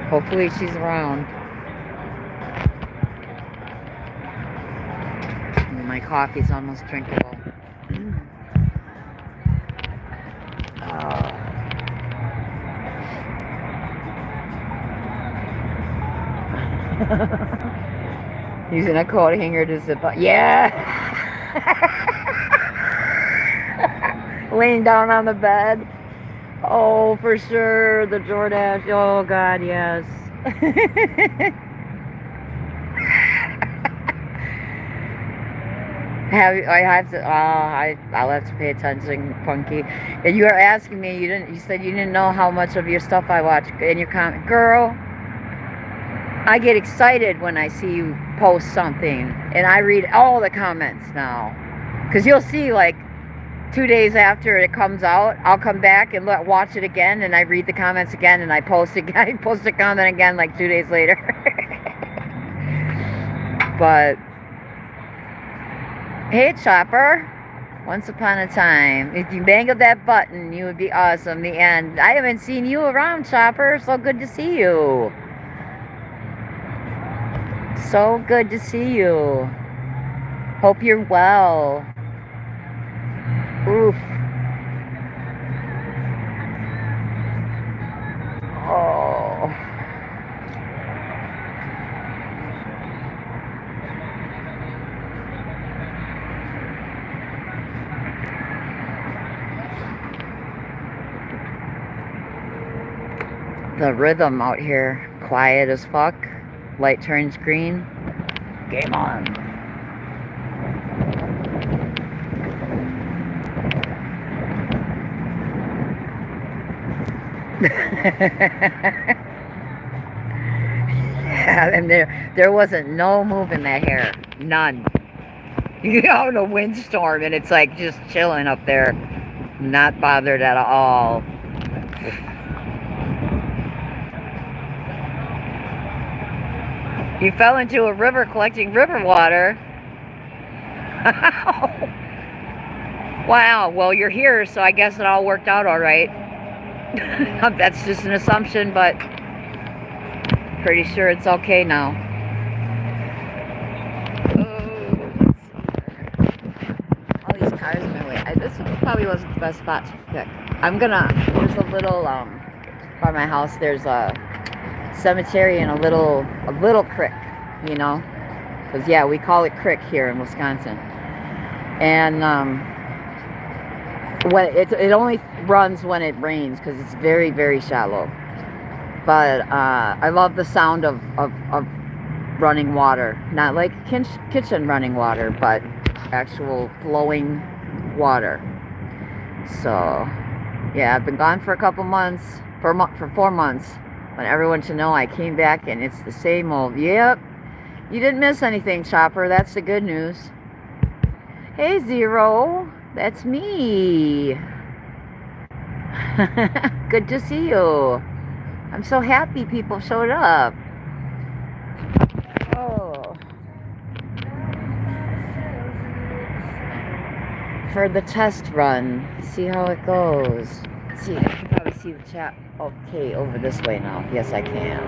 Hopefully she's around. My coffee's almost drinkable. Using a coat hanger to zip up. Yeah. Laying down on the bed. Oh, for sure. The Jordache. Oh, God, yes. I'll have to pay attention, Punky. And you are asking me, you said you didn't know how much of your stuff I watch in your comment. Girl, I get excited when I see you post something, and I read all the comments now. Because you'll see, like, 2 days after it comes out, I'll come back and watch it again, and I read the comments again, and I post again. I post a comment again, like 2 days later. But, hey, Chopper. Once upon a time, if you mangled that button, you would be awesome. The end. I haven't seen you around, Chopper. So good to see you. So good to see you. Hope you're well. Oof. Oh. The rhythm out here, quiet as fuck. Light turns green. Game on. Yeah, and there wasn't no moving that hair. None. You go in a windstorm and it's like just chilling up there. Not bothered at all. You fell into a river collecting river water. Wow, well, you're here, so I guess it all worked out all right. That's just an assumption, but pretty sure it's okay now. All these cars in my way. This probably wasn't the best spot to pick. There's a little, by my house, there's a cemetery and a little creek, because yeah, we call it creek here in Wisconsin. And when it only runs when it rains because it's very, very shallow. But I love the sound of running water, not like kitchen running water, but actual flowing water. So yeah, I've been gone for a couple months, for 4 months. Want everyone to know I came back and it's the same old. Yep, you didn't miss anything, Chopper. That's the good news. Hey, Zero, that's me. Good to see you. I'm so happy people showed up. Oh. For the test run. See how it goes. See, I can probably see the chat. Okay, over this way now. Yes, I can.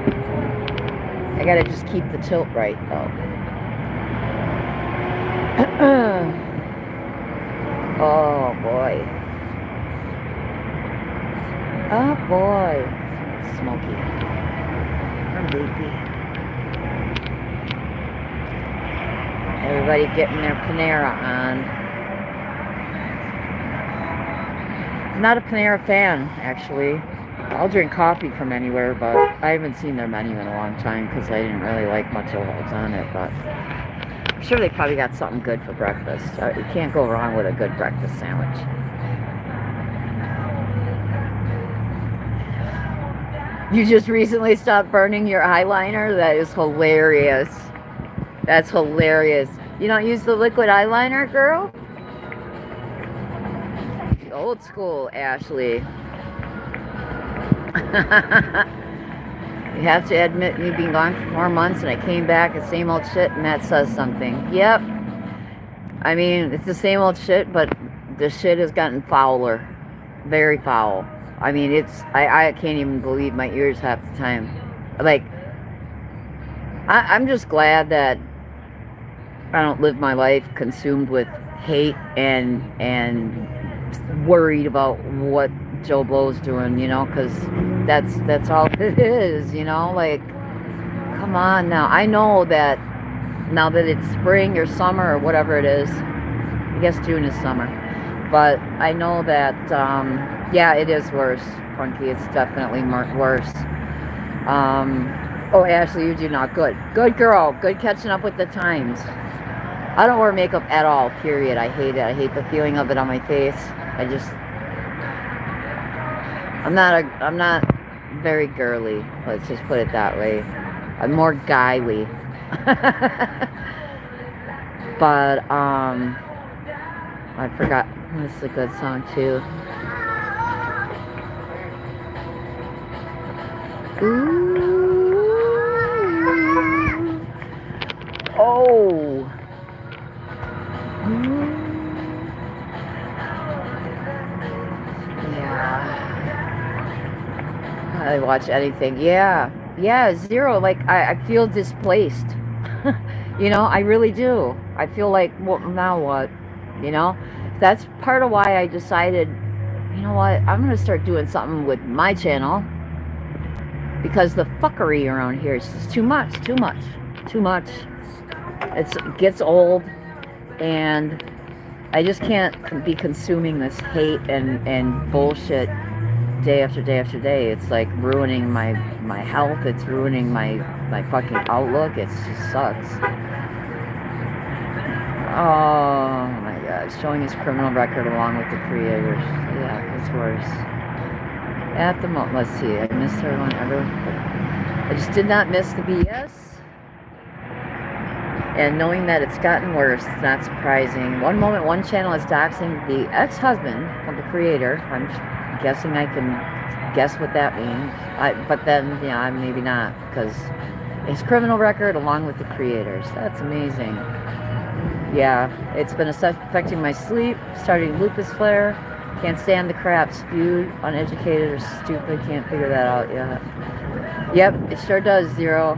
I gotta just keep the tilt right, though. Oh, boy. Oh, boy. Smoky. I'm sleepy. Everybody getting their Panera on. I'm not a Panera fan, actually. I'll drink coffee from anywhere, but I haven't seen their menu in a long time because I didn't really like much of what was on it, but I'm sure they probably got something good for breakfast. You can't go wrong with a good breakfast sandwich. You just recently stopped burning your eyeliner? That is hilarious. That's hilarious. You don't use the liquid eyeliner, girl? Old school, Ashley. You have to admit me being gone for 4 months and I came back, the same old shit, and that says something. Yep. I mean, it's the same old shit, but the shit has gotten fouler. Very foul. I mean, I can't even believe my ears half the time. Like, I'm just glad that I don't live my life consumed with hate and worried about what Joe Blow's doing, you know, because that's all it is, you know, like, come on now. I know that now that it's spring or summer or whatever it is, I guess June is summer, but I know that, yeah, it is worse, Punky. It's definitely worse. Oh, Ashley, you do not. Good. Good girl. Good catching up with the times. I don't wear makeup at all, period. I hate it. I hate the feeling of it on my face. I'm not very girly. Let's just put it that way. I'm more guyly. But, I forgot. This is a good song, too. Ooh. Oh. Yeah. I watch anything. Yeah. Yeah, zero. Like, I feel displaced. You know, I really do. I feel like, well, now what? You know? That's part of why I decided, you know what? I'm going to start doing something with my channel. Because the fuckery around here is just too much. Too much. Too much. It gets old. And I just can't be consuming this hate and bullshit day after day after day. It's like ruining my health. It's ruining my fucking outlook. It just sucks. Oh my god. Showing his criminal record along with the creators. Yeah, it's worse. At the moment, let's see. I missed everyone ever. I just did not miss the BS. And knowing that it's gotten worse, it's not surprising. One moment, one channel is doxing the ex-husband of the creator. I'm guessing I can guess what that means. But then, yeah, maybe not, because his criminal record along with the creators. That's amazing. Yeah, it's been affecting my sleep, starting lupus flare. Can't stand the crap, spewed, uneducated or stupid. Can't figure that out yet. Yep, it sure does, Zero.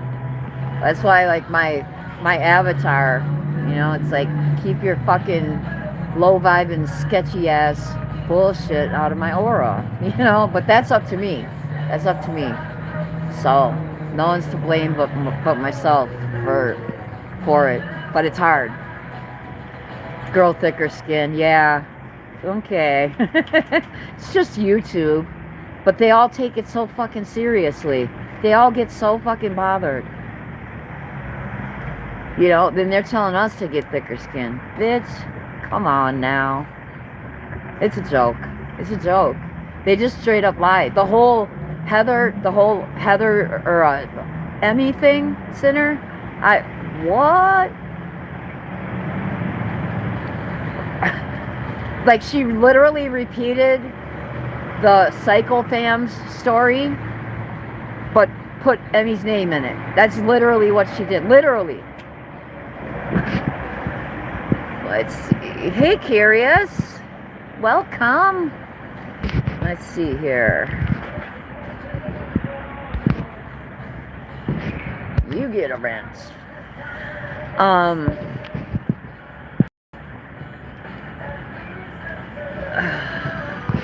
That's why, like, my avatar, you know, it's like, keep your fucking low vibing sketchy ass bullshit out of my aura, you know, but that's up to me. That's up to me. So no one's to blame but myself for it. But it's hard. Girl, thicker skin, yeah. Okay. It's just YouTube. But they all take it so fucking seriously. They all get so fucking bothered. You know, then they're telling us to get thicker skin. Bitch, come on now. It's a joke. It's a joke. They just straight up lie. The whole Heather or Emmy thing, Sinner. What? Like, she literally repeated the Cycle Fam's story, but put Emmy's name in it. That's literally what she did. Literally. Let's see. Hey, Curious. Welcome. Let's see here. You get a wrench.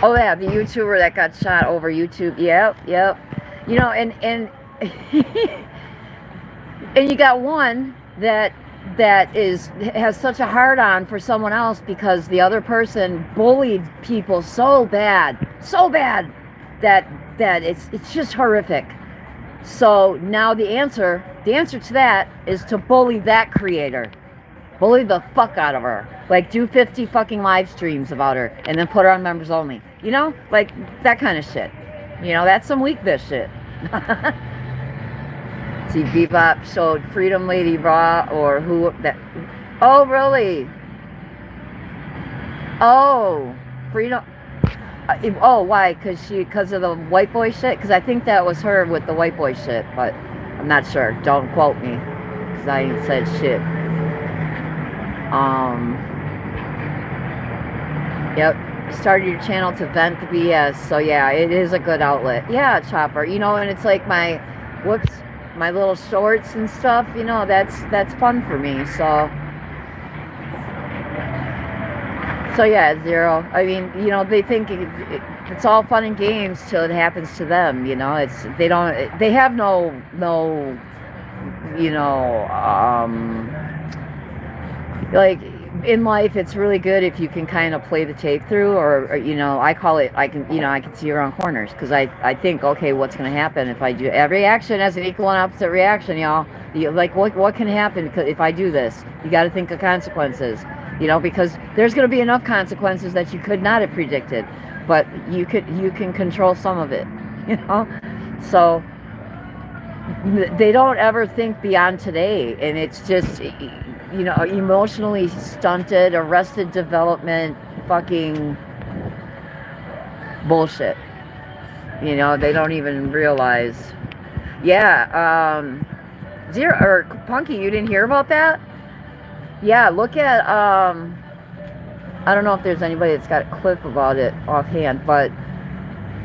Oh yeah, the YouTuber that got shot over YouTube. Yep. You know, and and you got one that has such a hard on for someone else because the other person bullied people so bad that it's just horrific. So now the answer to that is to bully that creator. Bully the fuck out of her. Like, do 50 fucking live streams about her and then put her on members only. You know? Like, that kind of shit. You know, that's some weak bitch shit. See, Bebop showed Freedom Lady Raw or who that. Oh, really? Oh, Freedom. Oh, why? Because of the white boy shit? Because I think that was her with the white boy shit, but I'm not sure. Don't quote me, because I ain't said shit. Yep. Started your channel to vent the BS, so yeah, it is a good outlet. Yeah, Chopper. You know, and it's like my little shorts and stuff. You know, that's fun for me. So yeah, Zero. I mean, you know, they think it's all fun and games till it happens to them. You know, they have no, you know, like in life, it's really good if you can kind of play the tape through, or you know, I call it, I can see around corners, because I think, okay, what's going to happen if I do? Every action has an equal and opposite reaction, y'all. Like, what can happen if I do this? You got to think of consequences. You know, because there's going to be enough consequences that you could not have predicted, but you can control some of it, you know. So they don't ever think beyond today, and it's just, you know, emotionally stunted, arrested development, fucking bullshit. You know, they don't even realize. Yeah, Zero or Punky, you didn't hear about that? Yeah, look at, I don't know if there's anybody that's got a clip about it offhand, but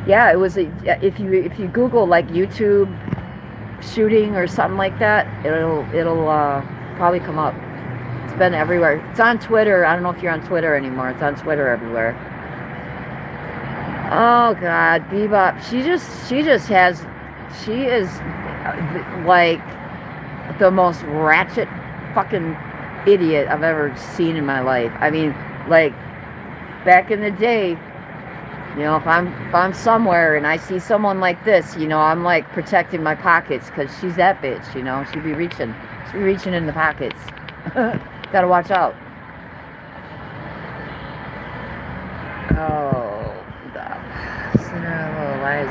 yeah, it was, if you Google like YouTube shooting or something like that, it'll probably come up. It's been everywhere. It's on Twitter. I don't know if you're on Twitter anymore. It's on Twitter everywhere. Oh God, Bebop. She is like the most ratchet fucking idiot I've ever seen in my life. I mean, like, back in the day, you know, if I'm somewhere and I see someone like this, you know, I'm like protecting my pockets, because she's that bitch, you know. She'd be reaching in the pockets. Gotta watch out. Oh,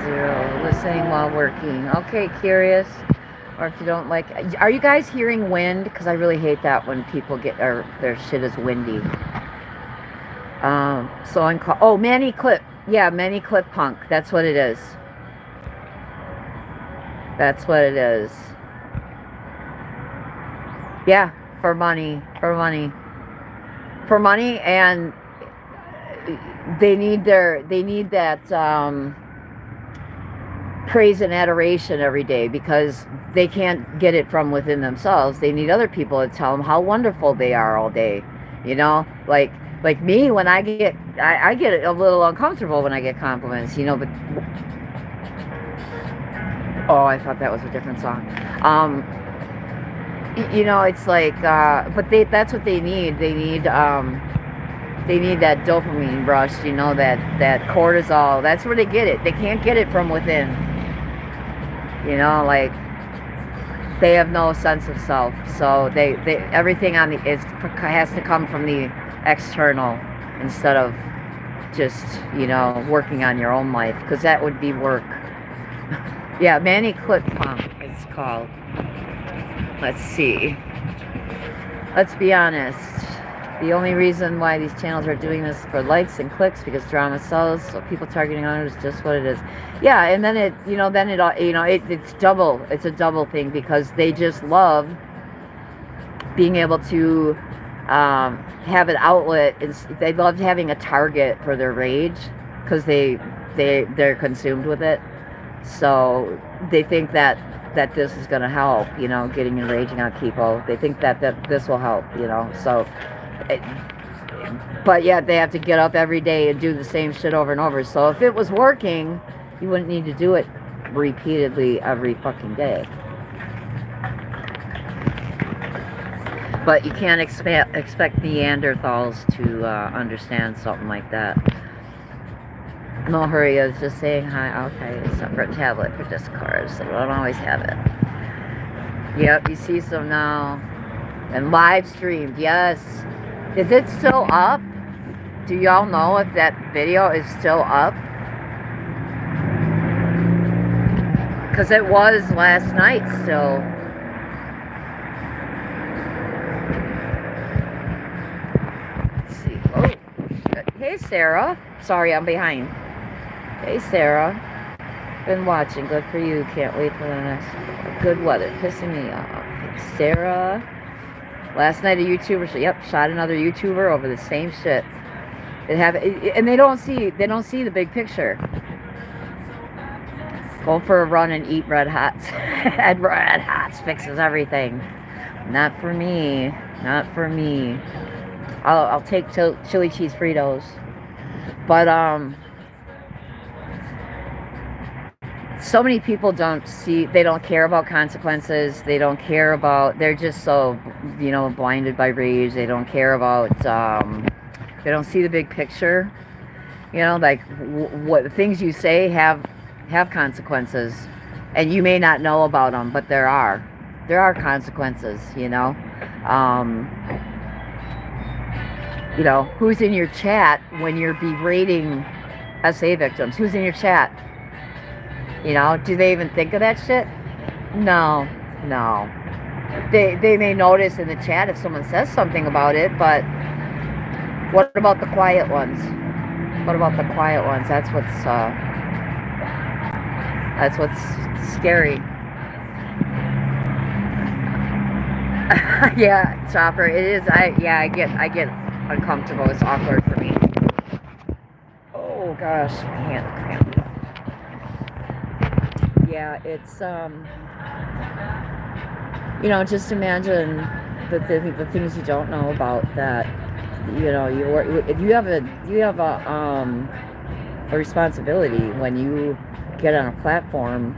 Zero, listening while working. Okay, curious. Or if you don't like, are you guys hearing wind? Because I really hate that when people their shit is windy. So oh, Manny Clip. Yeah, Manny Clip Punk. That's what it is. That's what it is. Yeah, for money, and they need that praise and adoration every day, because they can't get it from within themselves. They need other people to tell them how wonderful they are all day. You know, like me, when I get a little uncomfortable when I get compliments, you know, but oh, I thought that was a different song. You know, it's like, but that's what they need. They need that dopamine rush, you know, that cortisol. That's where they get it. They can't get it from within. You know, like, they have no sense of self. So they everything has to come from the external, instead of just, you know, working on your own life, because that would be work. Yeah, Manny Clip Pump, it's called. Let's see. Let's be honest. The only reason why these channels are doing this for likes and clicks, because drama sells, so people targeting others is just what it is. Yeah, and then it's double. It's a double thing, because they just love being able to have an outlet. They love having a target for their rage, because they're consumed with it. So they think that this is going to help, you know, getting and raging on people. They think that this will help, you know. So, it, but yeah, they have to get up every day and do the same shit over and over. So if it was working, you wouldn't need to do it repeatedly every fucking day. But you can't expect Neanderthals to understand something like that. No hurry, I was just saying hi. Okay, a separate tablet for Discord, so I don't always have it. Yep, you see some now. And live streamed, yes. Is it still up? Do y'all know if that video is still up? Because it was last night still. Let's see. Oh, shit. Hey, Sarah. Sorry, I'm behind. Hey, Sarah. Been watching. Good for you. Can't wait for the next good weather. Pissing me off. Sarah. Last night a YouTuber, yep, shot another YouTuber over the same shit. And they don't see the big picture. Go for a run and eat Red Hots. And Red Hots fixes everything. Not for me. Not for me. I'll take chili cheese Fritos. But so many people they don't care about consequences. They don't care about, they're just so, you know, blinded by rage. They don't care about, they don't see the big picture. You know, like what things you say have consequences. And you may not know about them, but there are consequences, you know. You know, who's in your chat when you're berating SA victims? Who's in your chat? You know, do they even think of that shit? No. They may notice in the chat if someone says something about it, but what about the quiet ones? What about the quiet ones? That's what's scary. Yeah, Chopper, it is. I get uncomfortable. It's awkward for me. Oh gosh, my hand cramped. Yeah, it's you know, just imagine the things you don't know about that. You know, you have a responsibility when you get on a platform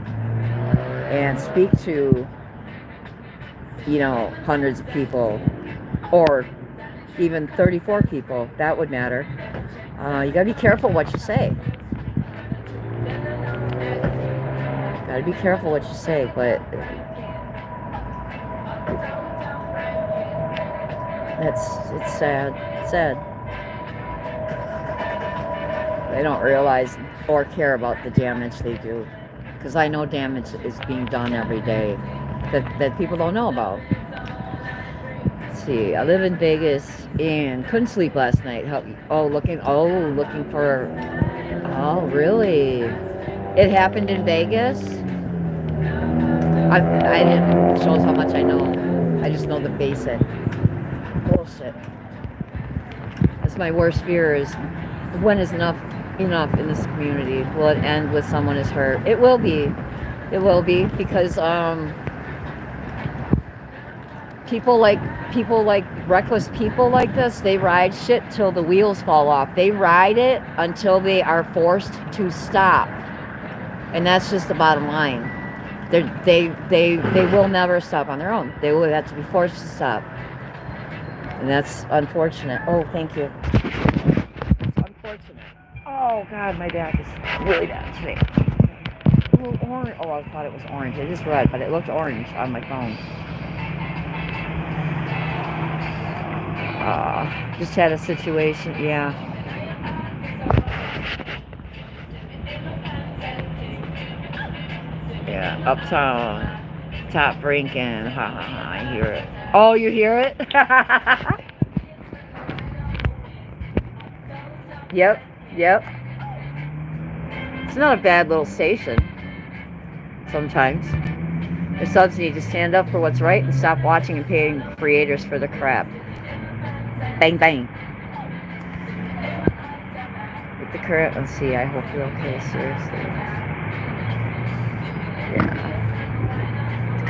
and speak to, you know, hundreds of people or even 34 people. That would matter. You gotta be careful what you say. Gotta be careful what you say, but it's sad. It's sad. They don't realize or care about the damage they do. Because I know damage is being done every day that people don't know about. Let's see, I live in Vegas and couldn't sleep last night. Looking for, oh really? It happened in Vegas? I didn't, shows how much I know. I just know the basic bullshit. That's my worst fear, is when is enough in this community? Will it end with someone is hurt? It will be because people like reckless people like this, they ride shit till the wheels fall off. They ride it until they are forced to stop, and that's just the bottom line. They will never stop on their own. They will have to be forced to stop, and that's unfortunate. Oh, thank you. It's unfortunate. Oh God, my back is really bad today. A little orange. Oh, I thought it was orange. It is red, but it looked orange on my phone. Just had a situation. Yeah. Yeah, uptown, top ranking. Ha ha ha! I hear it. Oh, you hear it? Yep. It's not a bad little station. Sometimes the subs need to stand up for what's right and stop watching and paying creators for the crap. Bang bang. With the current, let's see. I hope you're okay. Seriously.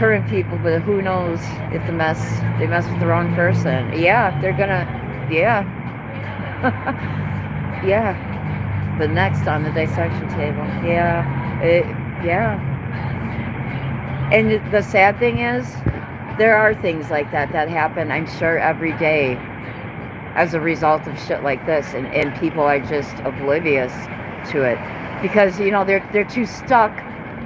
current people, but who knows if they mess with the wrong person. Yeah, they're gonna, yeah, yeah. The next on the dissection table. Yeah, yeah. And the sad thing is, there are things like that that happen, I'm sure, every day as a result of shit like this, and people are just oblivious to it because they're too stuck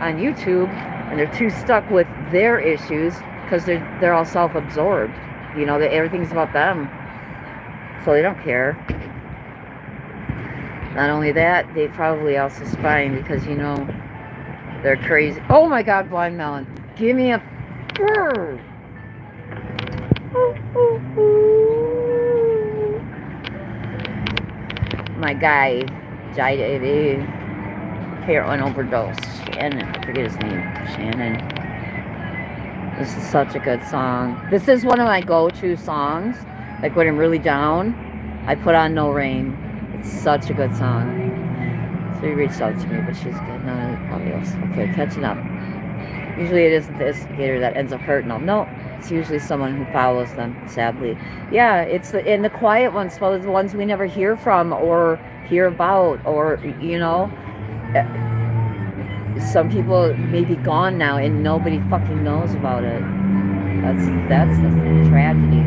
on YouTube, and they're too stuck with their issues because they're all self-absorbed. Everything's about them, so they don't care. Not only that, they probably also spying because they're crazy. Oh my God, blind melon, give me a bird. My guy died of a heroin overdose. Shannon, I forget his name. Shannon. This is such a good song. This is one of my go-to songs. Like when I'm really down, I put on No Rain. It's such a good song. So he reached out to me, but she's good. No, probably else. Okay, catching up. Usually it isn't the instigator that ends up hurting them. No, it's usually someone who follows them, sadly. Yeah, it's the quiet ones, well, the ones we never hear from or hear about, or, some people may be gone now and nobody fucking knows about it. That's the tragedy.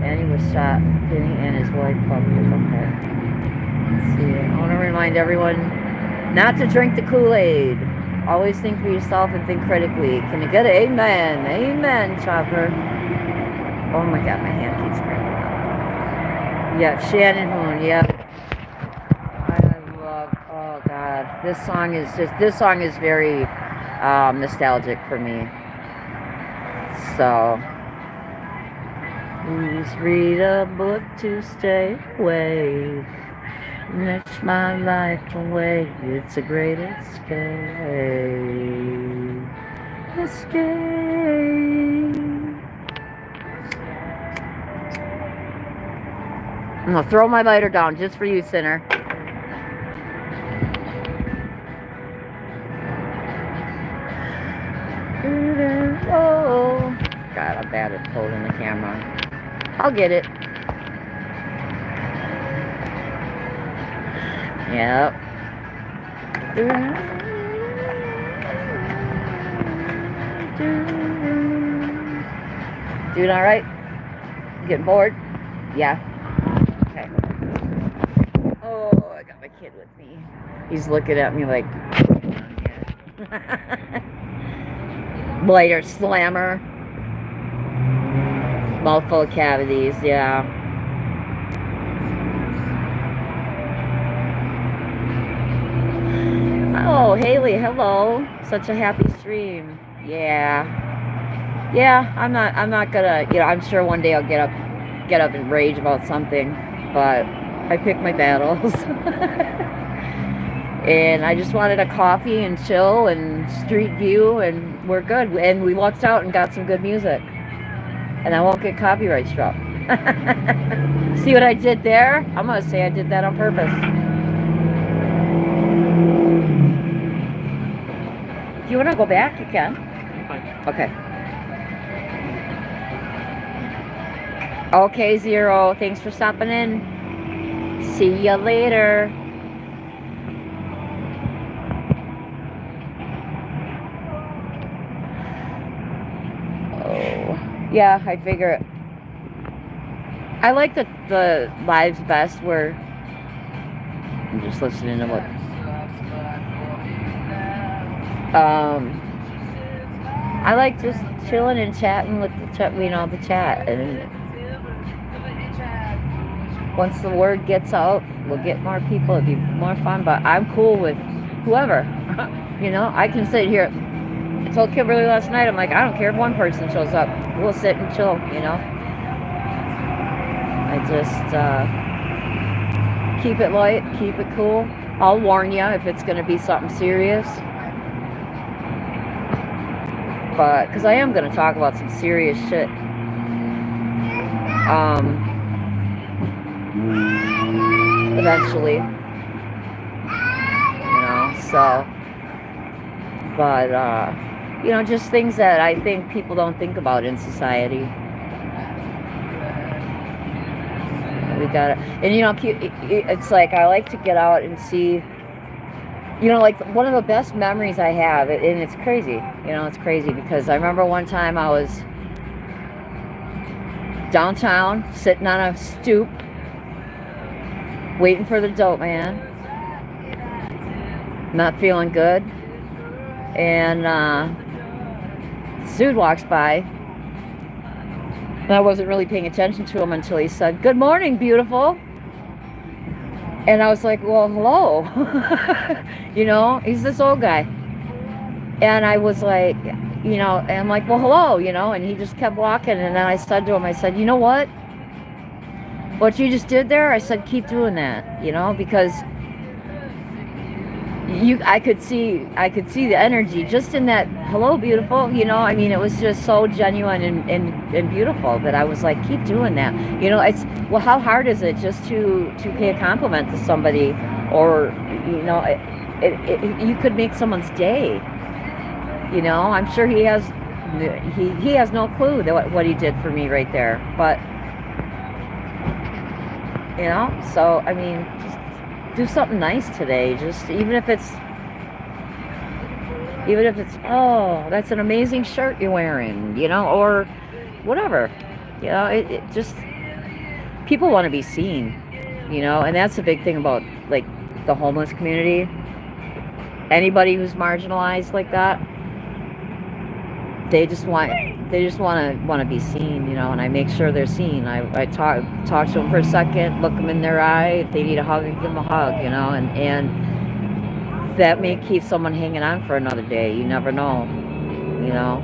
And he was shot, Penny and his wife probably. Okay. Let's see. I want to remind everyone not to drink the Kool-Aid. Always think for yourself and think critically. Can you get it? Amen. Amen, Chopper. Oh my God, my hand keeps cramping up. Yeah, Shannon Hoon, yeah. I love, oh God. This song is very nostalgic for me. So, please read a book to stay awake. Enrich my life away. It's a great escape. Escape. I'm gonna throw my lighter down just for you, sinner. Oh, God, I'm bad at holding the camera. I'll get it. Yep. Doing all right? You getting bored? Yeah. Okay. Oh, I got my kid with me. He's looking at me like lighter slammer. Mouthful of cavities, yeah. Oh, Haley, hello. Such a happy stream. Yeah. Yeah, I'm not gonna, I'm sure one day I'll get up and rage about something, but I pick my battles. And I just wanted a coffee and chill and street view, and we're good. And we walked out and got some good music. And I won't get copyright struck. See what I did there? I'm gonna say I did that on purpose. If you want to go back, you can. Fine. Okay. Okay, Zero. Thanks for stopping in. See ya later. Oh, yeah, I figure it. I like the lives best where I'm just listening to what. I like just chilling and chatting with the chat, the chat, and once the word gets out, we'll get more people. It'll be more fun. But I'm cool with whoever. I can sit here. I told Kimberly last night, I'm like, I don't care if one person shows up. We'll sit and chill. I just keep it light, keep it cool. I'll warn you if it's going to be something serious. But, because I am going to talk about some serious shit. Eventually. So. But, You know, just things that I think people don't think about in society. We gotta, and you know, it's like I like to get out and see. You know, like one of the best memories I have, and it's crazy. You know, it's crazy because I remember one time I was downtown, sitting on a stoop, waiting for the dope man, not feeling good, and this dude walks by, and I wasn't really paying attention to him until he said, "Good morning, beautiful." And I was like, "Well, hello." You know, he's this old guy. And I was like, you know, and I'm like, "Well, hello," you know, and he just kept walking. And then I said to him, I said, "You know what? What you just did there," I said, "keep doing that," you know, because I could see the energy just in that "hello, beautiful," you know. I mean, it was just so genuine and beautiful that I was like, keep doing that. You know, it's, well, how hard is it just to pay a compliment to somebody, or, you know, you could make someone's day. You know, I'm sure he has no clue that what he did for me right there. But, you know, so I mean, just do something nice today. Just even if it's, oh, that's an amazing shirt you're wearing, you know, or whatever. You know, it just, people want to be seen, you know, and that's the big thing about like the homeless community. Anybody who's marginalized like that, they just want to be seen, you know, and I make sure they're seen. I talk to them for a second, look them in their eye. If they need a hug, I give them a hug, you know, and that may keep someone hanging on for another day. You never know, you know.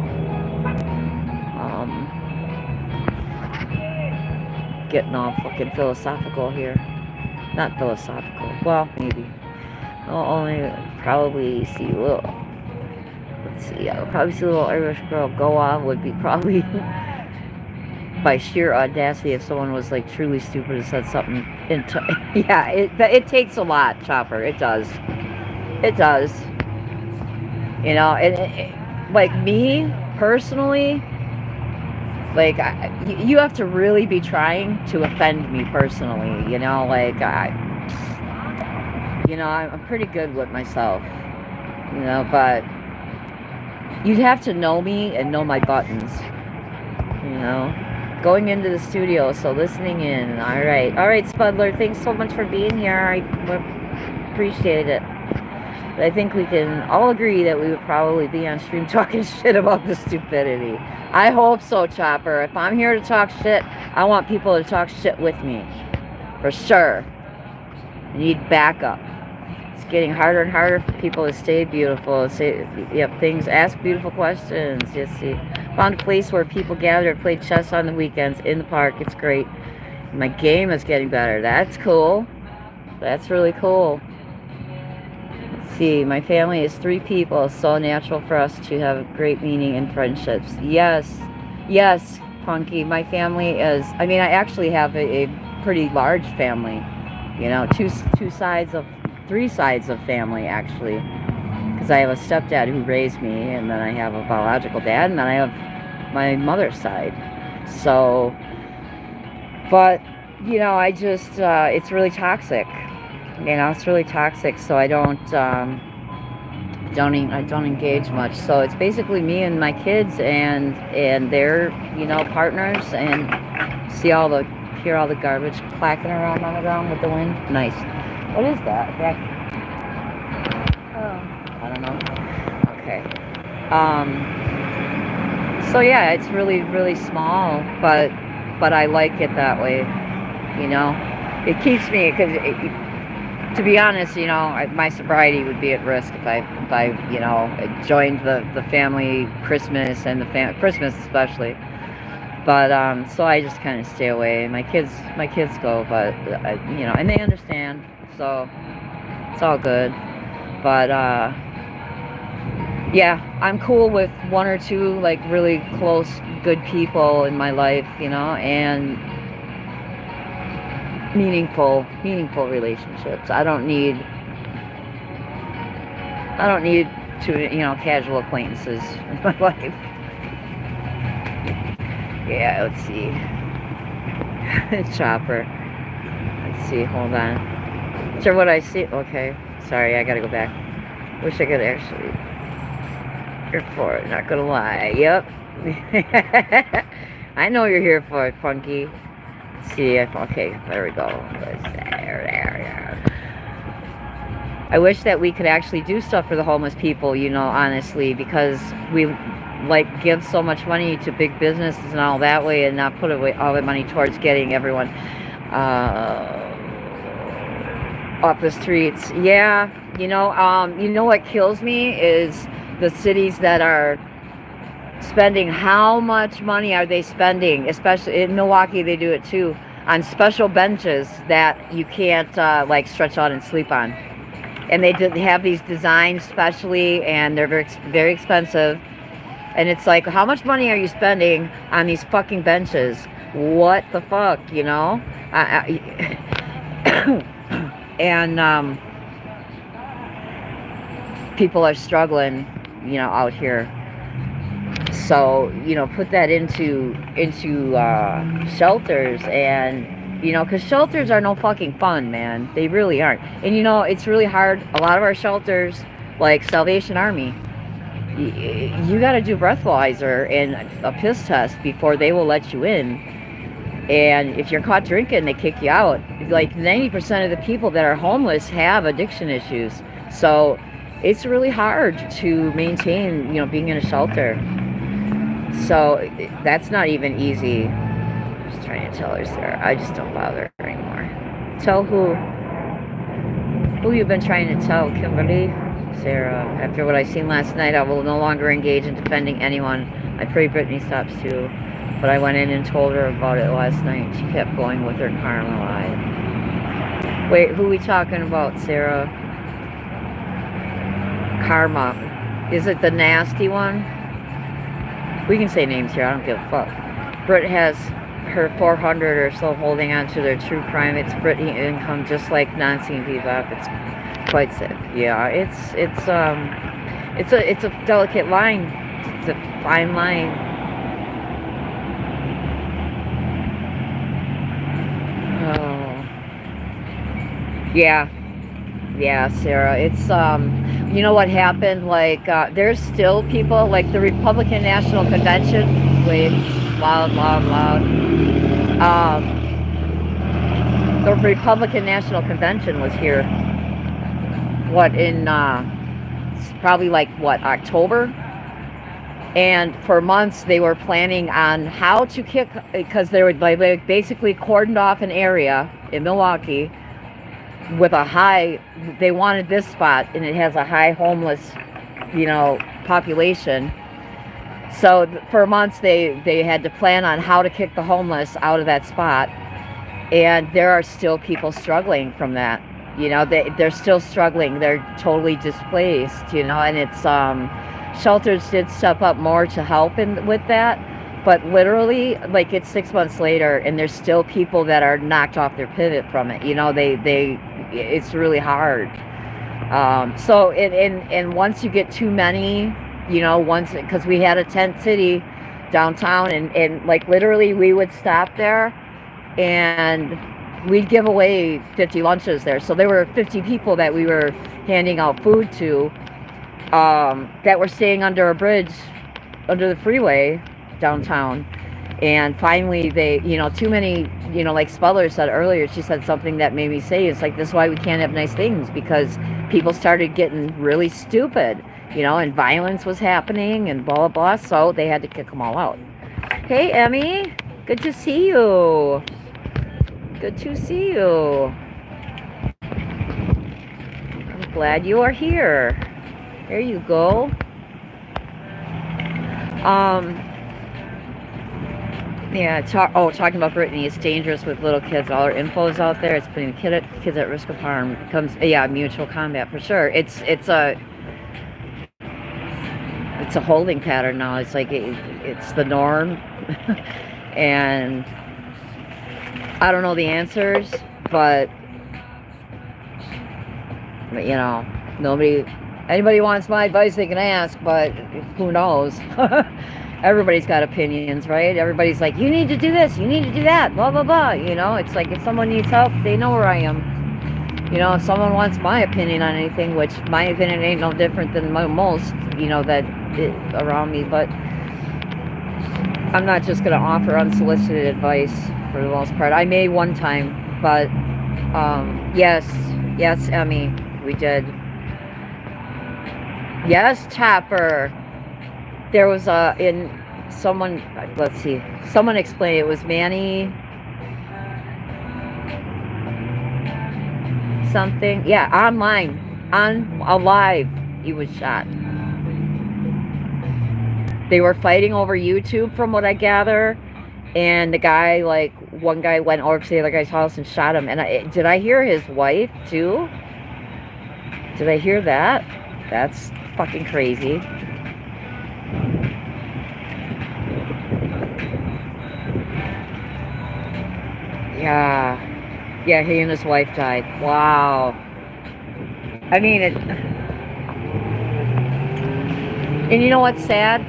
Getting all fucking philosophical here. Not philosophical. Well, maybe. I'll only probably see a little. Let's see. I'll probably see a little Irish girl go off would be probably by sheer audacity if someone was like truly stupid and said something. Yeah, it takes a lot, Chopper. It does. It does. You know, like me personally, like you have to really be trying to offend me personally. You know, like you know, I'm pretty good with myself. You know, but you'd have to know me and know my buttons. You know, going into the studio, so listening in. All right, Spudler. Thanks so much for being here. I appreciate it. But I think we can all agree that we would probably be on stream talking shit about the stupidity. I hope so, Chopper. If I'm here to talk shit, I want people to talk shit with me. For sure. I need backup. It's getting harder and harder for people to stay beautiful. Say, yep, things, ask beautiful questions. Just see. Found a place where people gather to play chess on the weekends in the park. It's great. My game is getting better. That's cool. That's really cool. See, my family is 3 people, so natural for us to have great meaning and friendships. Yes, Punky. My family is, I mean, I actually have a pretty large family, you know, 3 sides of family, actually, because I have a stepdad who raised me, and then I have a biological dad, and then I have my mother's side. So, but, you know, I just, it's really toxic. You know, it's really toxic, so I don't engage much. So it's basically me and my kids and their, you know, partners, and hear all the garbage clacking around on the ground with the wind. Nice. What is that? Oh, I don't know. Okay. So yeah, it's really, really small, but I like it that way. You know, it keeps me, because to be honest, you know, my sobriety would be at risk if I you know, joined the family Christmas, and Christmas especially. But so I just kind of stay away. My kids go, but you know, and they understand, so it's all good. But yeah, I'm cool with 1 or 2 like really close, good people in my life, you know, and meaningful relationships. I don't need to, casual acquaintances in my life. Yeah, let's see. Chopper. Let's see, hold on. So what I see, okay. Sorry, I gotta go back. Wish I could actually. Here for it, not gonna lie. Yep. I know you're here for it, Funky. Let's see if, okay, there we go. There. I wish that we could actually do stuff for the homeless people, honestly, because we give so much money to big businesses and all that way, and not put away all the money towards getting everyone off the streets. Yeah, you know what kills me is the cities that are spending. How much money are they spending? Especially in Milwaukee, they do it too, on special benches that you can't stretch out and sleep on. And they have these designed specially, and they're very, very expensive. And it's like, how much money are you spending on these fucking benches? What the fuck, and people are struggling, out here. So, put that into shelters, and because shelters are no fucking fun, man. They really aren't. And it's really hard. A lot of our shelters, like Salvation Army, you got to do breathalyzer and a piss test before they will let you in. And if you're caught drinking, they kick you out. Like 90% of the people that are homeless have addiction issues. So it's really hard to maintain, being in a shelter. So that's not even easy. Just trying to tell her, Sarah. I just don't bother her anymore. Tell who you've been trying to tell, Kimberly? Sarah, after what I seen last night, I will no longer engage in defending anyone. I pray Brittany stops too. But I went in and told her about it last night. She kept going with her karma lie. Wait, who are we talking about, Sarah? Karma. Is it the nasty one? We can say names here. I don't give a fuck. Britt has her 400 or so holding on to their true crime. It's Brittany income, just like Nancy and Bebop. It's quite sick. Yeah, it's a delicate line. It's a fine line. Oh, yeah, Sarah. It's you know what happened? There's still people like the Republican National Convention. Wait, loud. The Republican National Convention was here. What in probably October? And for months they were planning on how to kick, because they were basically cordoned off an area in Milwaukee with a high, they wanted this spot and it has a high homeless, population. So for months they had to plan on how to kick the homeless out of that spot. And there are still people struggling from that. They're still struggling. They're totally displaced, and it's, shelters did step up more to help with that, but literally, it's 6 months later, and there's still people that are knocked off their pivot from it. It's really hard. So, and once you get too many, because we had a tent city downtown, and literally we would stop there, and we'd give away 50 lunches there. So there were 50 people that we were handing out food to, that were staying under a bridge, under the freeway downtown. And finally they, too many, like Speller said earlier, she said something that made me say, it's like, this is why we can't have nice things, because people started getting really stupid, and violence was happening and blah, blah, blah. So they had to kick them all out. Hey, Emmy, good to see you. Good to see you. I'm glad you are here. There you go. Yeah, talking about Brittany, it's dangerous with little kids. All her info is out there. It's putting kids at risk of harm. It becomes, mutual combat for sure. It's a holding pattern now. It's like it's the norm. And I don't know the answers, but nobody Anybody wants my advice, they can ask, but who knows? Everybody's got opinions, right? Everybody's like, you need to do this, you need to do that, blah, blah, blah. You know, it's like if someone needs help, they know where I am. You know, if someone wants my opinion on anything, which my opinion ain't no different than most, you know, around me, but I'm not just going to offer unsolicited advice for the most part. I may one time, but yes, Emmy, we did. Yes, Chopper. There was let's see, someone explained it was Manny something. Yeah, alive, he was shot. They were fighting over YouTube from what I gather, and the guy, like, one guy went over to the other guy's house and shot him. And did I hear his wife too? Did I hear that? That's fucking crazy. Yeah, he and his wife died. Wow. I mean, and you know what's sad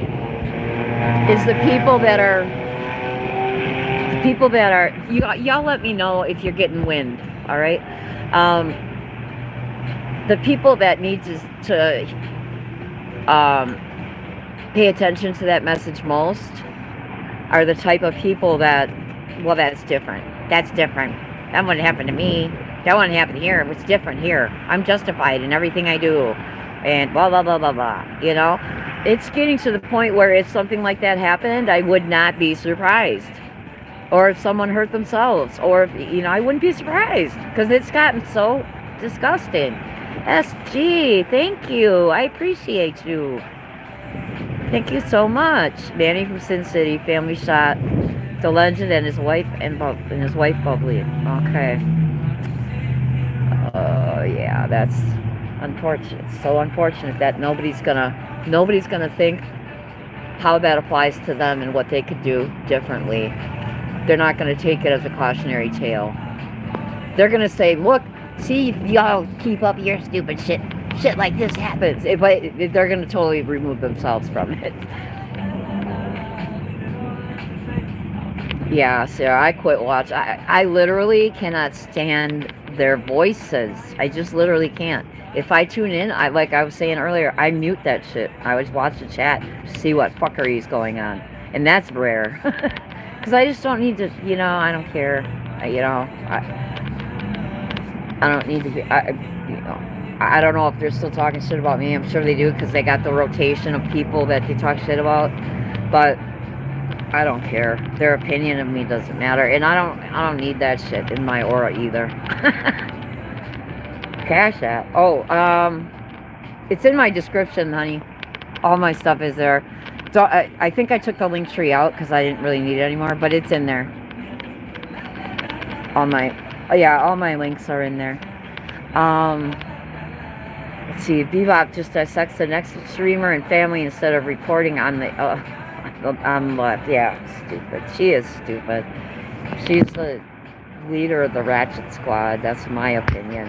is the people that are y'all let me know if you're getting wind. All right. The people that need to pay attention to that message most are the type of people that, well, that's different. That wouldn't happen to me. That wouldn't happen here. It was different here. I'm justified in everything I do. And blah, blah, blah, blah, blah. You know? It's getting to the point where if something like that happened, I would not be surprised. Or if someone hurt themselves. Or, if, you know, I wouldn't be surprised. Because it's gotten so disgusting. SG, thank you. I appreciate you. Thank you so much. Manny from Sin City, family shot. The legend and his wife Bubbly. Okay. Yeah, that's unfortunate. So unfortunate that nobody's gonna think how that applies to them and what they could do differently. They're not gonna take it as a cautionary tale. They're gonna say, look, see if y'all keep up your stupid shit like this happens. But they're gonna totally remove themselves from it. Yeah, Sarah, I quit watch. I literally cannot stand their voices. I just literally can't. If I tune in, like I was saying earlier, I mute that shit. I always watch the chat to see what fuckery is going on. And that's rare. Because I just don't need to, you know, I don't care. You know, I don't need to be, you know, I don't know if they're still talking shit about me. I'm sure they do because they got the rotation of people that they talk shit about. But I don't care. Their opinion of me doesn't matter, and I don't need that shit in my aura either. Cash App. Oh, it's in my description, honey. All my stuff is there. So I think I took the link tree out because I didn't really need it anymore, but it's in there. All my links are in there. Let's see. Bebop just dissects the next streamer and family instead of reporting on the. On the left, yeah, stupid. She is stupid. She's the leader of the Ratchet Squad. That's my opinion.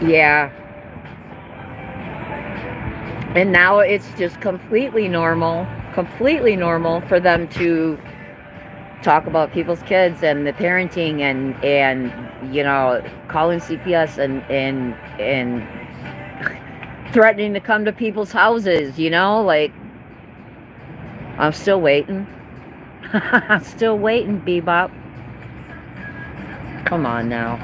Yeah. And now it's just completely normal for them to talk about people's kids and the parenting and you know, calling CPS and threatening to come to people's houses, you know, like, I'm still waiting. I'm still waiting, Bebop. Come on now.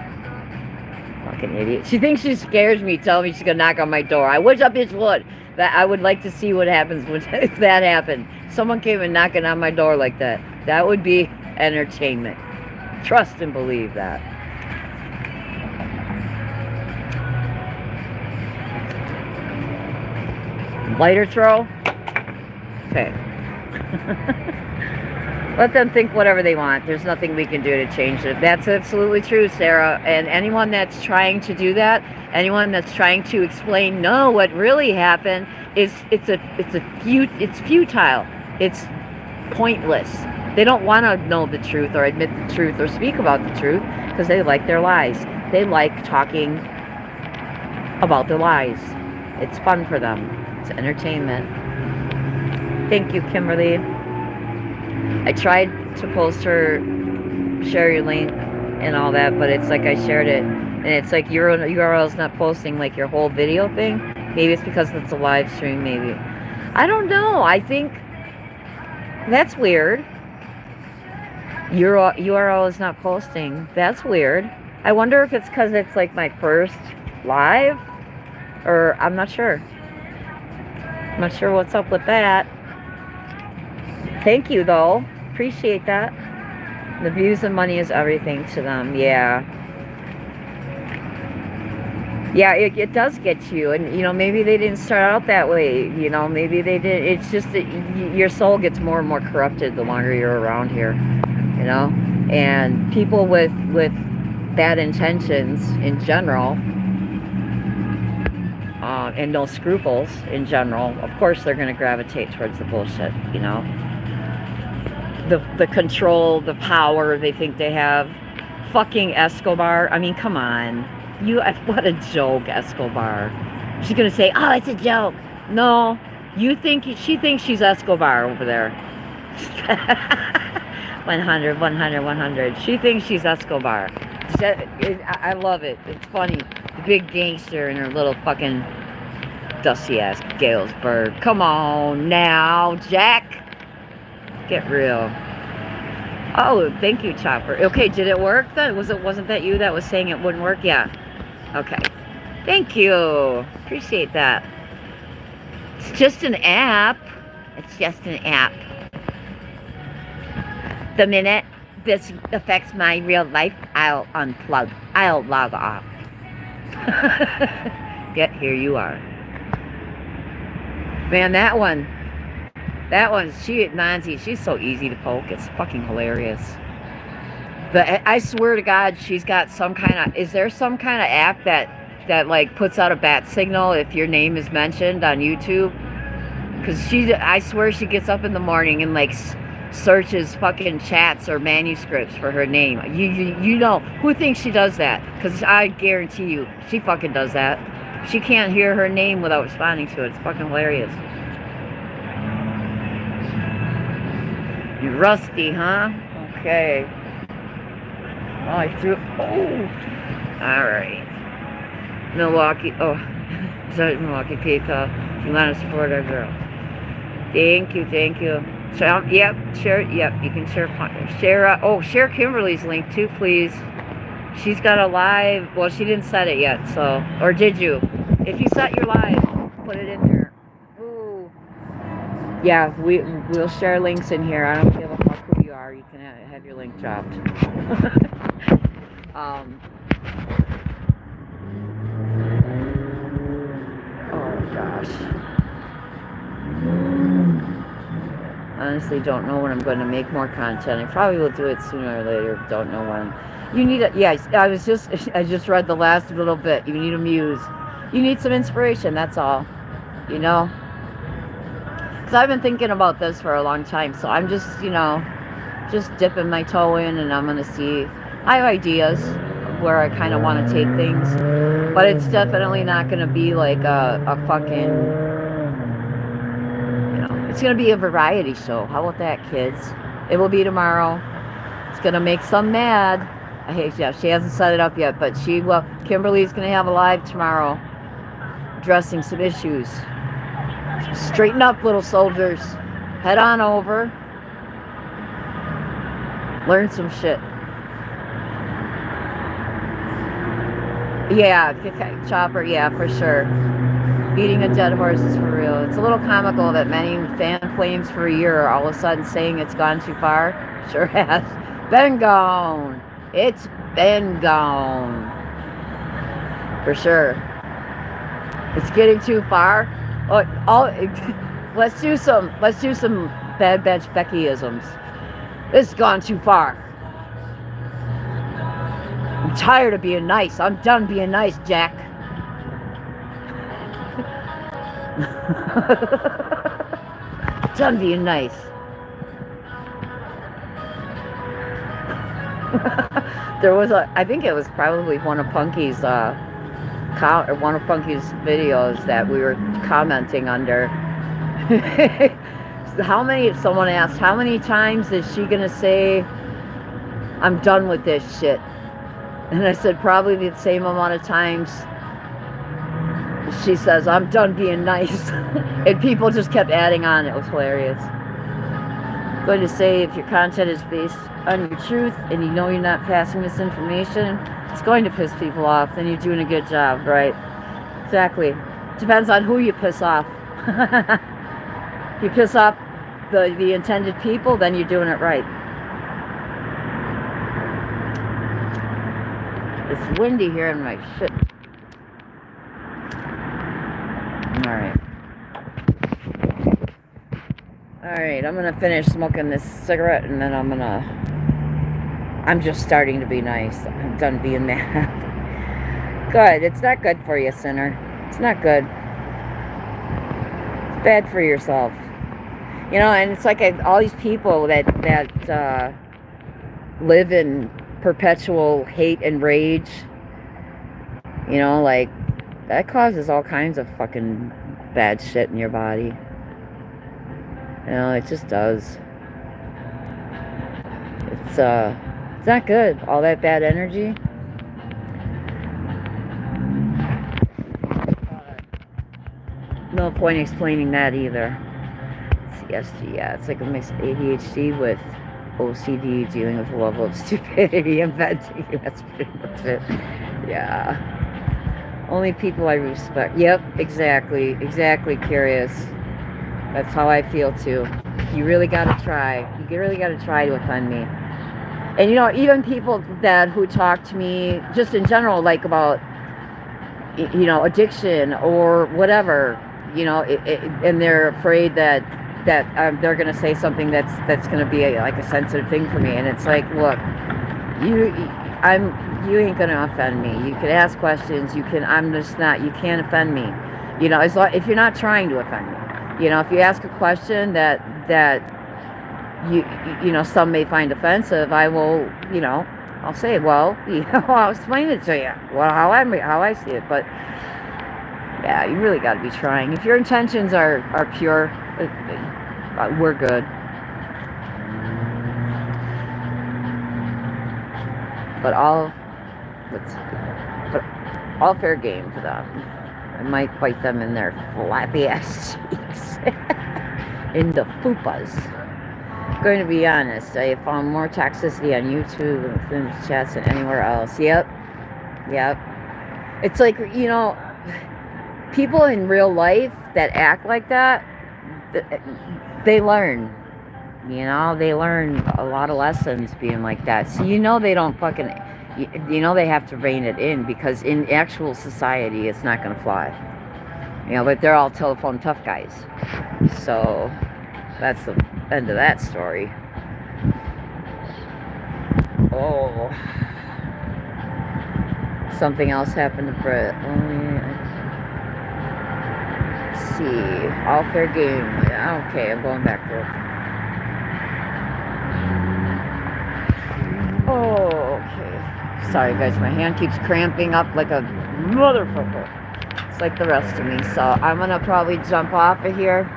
Fucking idiot. She thinks she scares me, telling me she's gonna knock on my door. I wish a bitch would. That I would like to see what happens if that happened. Someone came and knocking on my door like that. That would be entertainment. Trust and believe that. Lighter throw? Okay. Let them think whatever they want. There's nothing we can do to change it. That's absolutely true, Sarah. And anyone that's trying to do that, anyone that's trying to explain, no, what really happened is it's futile. It's pointless. They don't want to know the truth or admit the truth or speak about the truth because they like their lies. They like talking about their lives. It's fun for them. It's entertainment. Thank you, Kimberly. I tried to post her, share your link and all that, but it's like I shared it and it's like your URL's not posting like your whole video thing. Maybe it's because it's a live stream, maybe. I don't know. I think that's weird. Your URL is not posting. That's weird. I wonder if it's because it's like my first live, or I'm not sure. I'm not sure what's up with that. Thank you, though. Appreciate that. The views and money is everything to them. Yeah. Yeah, it does get you. And, you know, maybe they didn't start out that way. You know, maybe they did. It's just that your soul gets more and more corrupted the longer you're around here. You know? And people with bad intentions in general, and no scruples in general, of course they're going to gravitate towards the bullshit, you know? The control, the power they think they have. Fucking Escobar. I mean, come on. What a joke, Escobar. She's gonna say, oh, it's a joke. No, she thinks she's Escobar over there. 100, 100, 100. She thinks she's Escobar. I love it. It's funny. The big gangster and her little fucking dusty ass Galesburg. Come on now, Jack. Get real. Oh, thank you, Chopper. Okay, did it work then? Wasn't that you that was saying it wouldn't work? Yeah. Okay. Thank you. Appreciate that. It's just an app. It's just an app. The minute this affects my real life, I'll unplug. I'll log off. Yet here you are. Man, that one, Nancy, she's so easy to poke. It's fucking hilarious. I swear to God, she's got some kind of, is there some kind of app that like puts out a bat signal if your name is mentioned on YouTube? Because I swear she gets up in the morning and like searches fucking chats or manuscripts for her name. You know, who thinks she does that? Because I guarantee you, she fucking does that. She can't hear her name without responding to it. It's fucking hilarious. You rusty, huh? Okay. Oh, I threw. Oh! Alright. Milwaukee. Oh. Sorry, Milwaukee PayPal. You want to support our girl. Thank you, thank you. So, yep, share. Yep, you can share. Share Kimberly's link too, please. She's got a live. Well, she didn't set it yet, so. Or did you? If you set your live, put it in there. Ooh. Yeah, we'll share links in here. I don't give a fuck who you are. You can have your link dropped. Oh gosh. Honestly, don't know when I'm going to make more content. I probably will do it sooner or later. Don't know when. You need a, yeah, I just read the last little bit. You need a muse. You need some inspiration, that's all. You know? Because I've been thinking about this for a long time. So I'm just, you know, just dipping my toe in and I'm going to see. I have ideas where I kind of want to take things. But it's definitely not going to be like a fucking... It's going to be a variety show. How about that, kids? It will be tomorrow. It's going to make some mad. I hate Jeff. She hasn't set it up yet, but she will. Kimberly's going to have a live tomorrow addressing some issues. Straighten up, little soldiers. Head on over. Learn some shit. Yeah, Chopper, yeah, for sure. Beating a dead horse is for real. It's a little comical that many fan flames for a year are all of a sudden saying it's gone too far. Sure has. Been gone. It's been gone. For sure. It's getting too far. Let's do some Bad Batch Becky-isms. It's gone too far. I'm tired of being nice. I'm done being nice, Jack. Done being nice. There was I think it was probably one of Punky's one of Funky's videos that we were commenting under. Someone asked, how many times is she gonna say, I'm done with this shit? And I said, probably the same amount of times she says, I'm done being nice. And people just kept adding on. It was hilarious. I'm going to say, if your content is based on your truth and you know you're not passing misinformation, it's going to piss people off. Then you're doing a good job, right? Exactly. Depends on who you piss off. If you piss off the intended people, then you're doing it right. It's windy here in my shit. Alright, I'm gonna finish smoking this cigarette and then I'm just starting to be nice. I'm done being mad. Good. It's not good for you, sinner. It's not good. It's bad for yourself. You know, and it's like all these people that live in perpetual hate and rage. You know, like, that causes all kinds of fucking bad shit in your body. You know, it just does. It's not good. All that bad energy. No point explaining that either. It's CSG, yeah. It's like a mix of ADHD with OCD, dealing with a level of stupidity and venting. That's pretty much it. Yeah. Only people I respect. Yep, exactly. Exactly, Curious. That's how I feel too. You really gotta try. You really gotta try to offend me. And you know, even people who talk to me just in general, like about, you know, addiction or whatever, you know, and they're afraid that they're gonna say something that's gonna be like a sensitive thing for me. And it's like, look, you ain't gonna offend me. You can ask questions. You can't offend me. You know, if you're not trying to offend me. You know, if you ask a question that you know, some may find offensive, I will, you know, I'll say, well, you know, I'll explain it to you. Well, how I see it. But yeah, you really got to be trying. If your intentions are pure, we're good. But all fair game for them. I might bite them in their flappy ass cheeks. In the fupas. Going to be honest, I found more toxicity on YouTube and film chats than anywhere else. Yep. It's like, you know, people in real life that act like that, they learn. You know, they learn a lot of lessons being like that. So you know they don't fucking, you know they have to rein it in, because in actual society it's not going to fly. You know, but they're all telephone tough guys. So that's the end of that story. Oh. Something else happened to Brett. Let's see. All fair game. Yeah, okay, I'm going back there. Oh, okay. Sorry guys, my hand keeps cramping up like a motherfucker. It's like the rest of me. So I'm gonna probably jump off of here.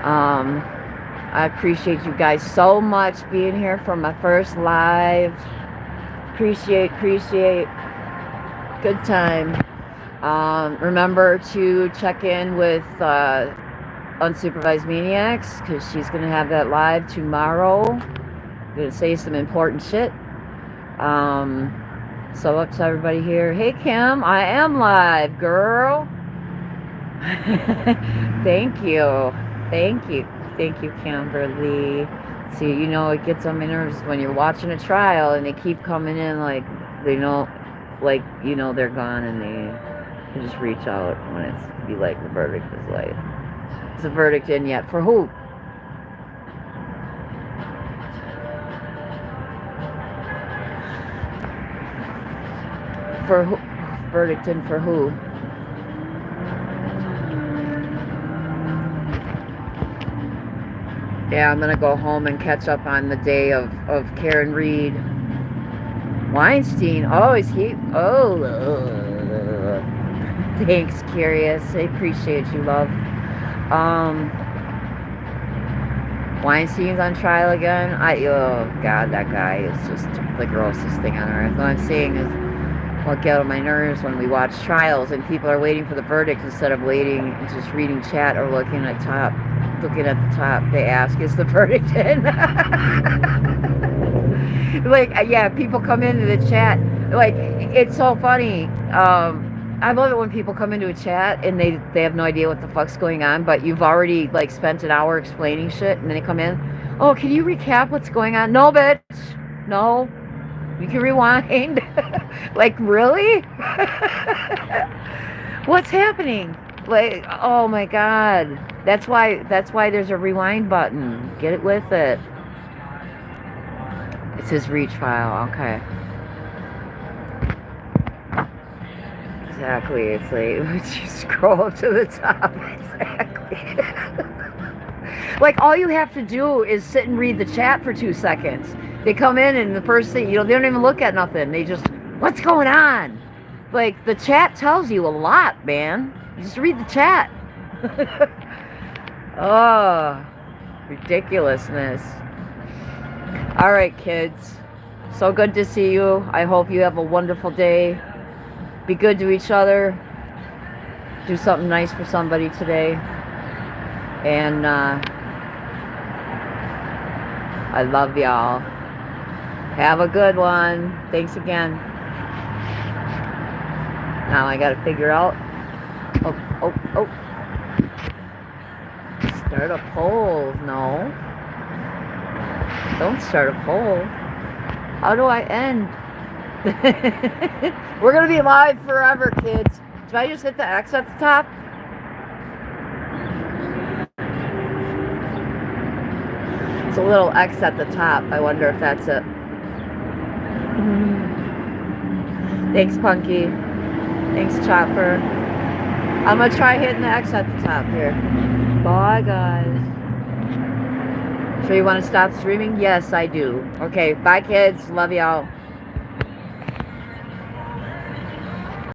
I appreciate you guys so much being here for my first live. Appreciate. Good time. Remember to check in with Unsupervised Maniacs, because she's going to have that live tomorrow. I'm going to say some important shit. So up to everybody here. Hey Kim, I am live, girl. Thank you, Kimberly. See, you know, it gets on my nerves when you're watching a trial and they keep coming in like they know, like, you know, they're gone, and they just reach out when it's be like the verdict is like, is the verdict in yet? For who? For who? Verdict in for who? Yeah, I'm gonna go home and catch up on the day of Karen Reed. Weinstein. Oh, is he? Oh. Thanks, Curious. I appreciate you, love. Wine scenes on trial again. Oh God, that guy is just the grossest thing on earth. What I'm saying is, what get on my nerves when we watch trials and people are waiting for the verdict instead of waiting and just reading chat or looking at top. Looking at the top, they ask, "Is the verdict in?" Like, yeah, people come into the chat. Like, it's so funny. I love it when people come into a chat and they have no idea what the fuck's going on, but you've already like spent an hour explaining shit, and then they come in. Oh, can you recap what's going on? No, bitch. No. You can rewind. Like, really? What's happening? Like, oh my God. That's why there's a rewind button. Get it with it. It says retrial. Okay. Exactly. It's like, you scroll up to the top. Exactly. Like, all you have to do is sit and read the chat for 2 seconds. They come in and the first thing, they don't even look at nothing. They just, what's going on? Like, the chat tells you a lot, man. You just read the chat. Oh, ridiculousness. All right, kids. So good to see you. I hope you have a wonderful day. Be good to each other. Do something nice for somebody today. And I love y'all. Have a good one. Thanks again. Now I gotta figure out. Oh. Start a poll. No. Don't start a poll. How do I end? We're gonna be live forever, kids. Did I just hit the X at the top? It's a little X at the top. I wonder if that's it. Thanks, Punky. Thanks, Chopper. I'm gonna try hitting the X at the top here. Bye, guys. So you want to stop streaming? Yes, I do. Okay, bye, kids. Love y'all.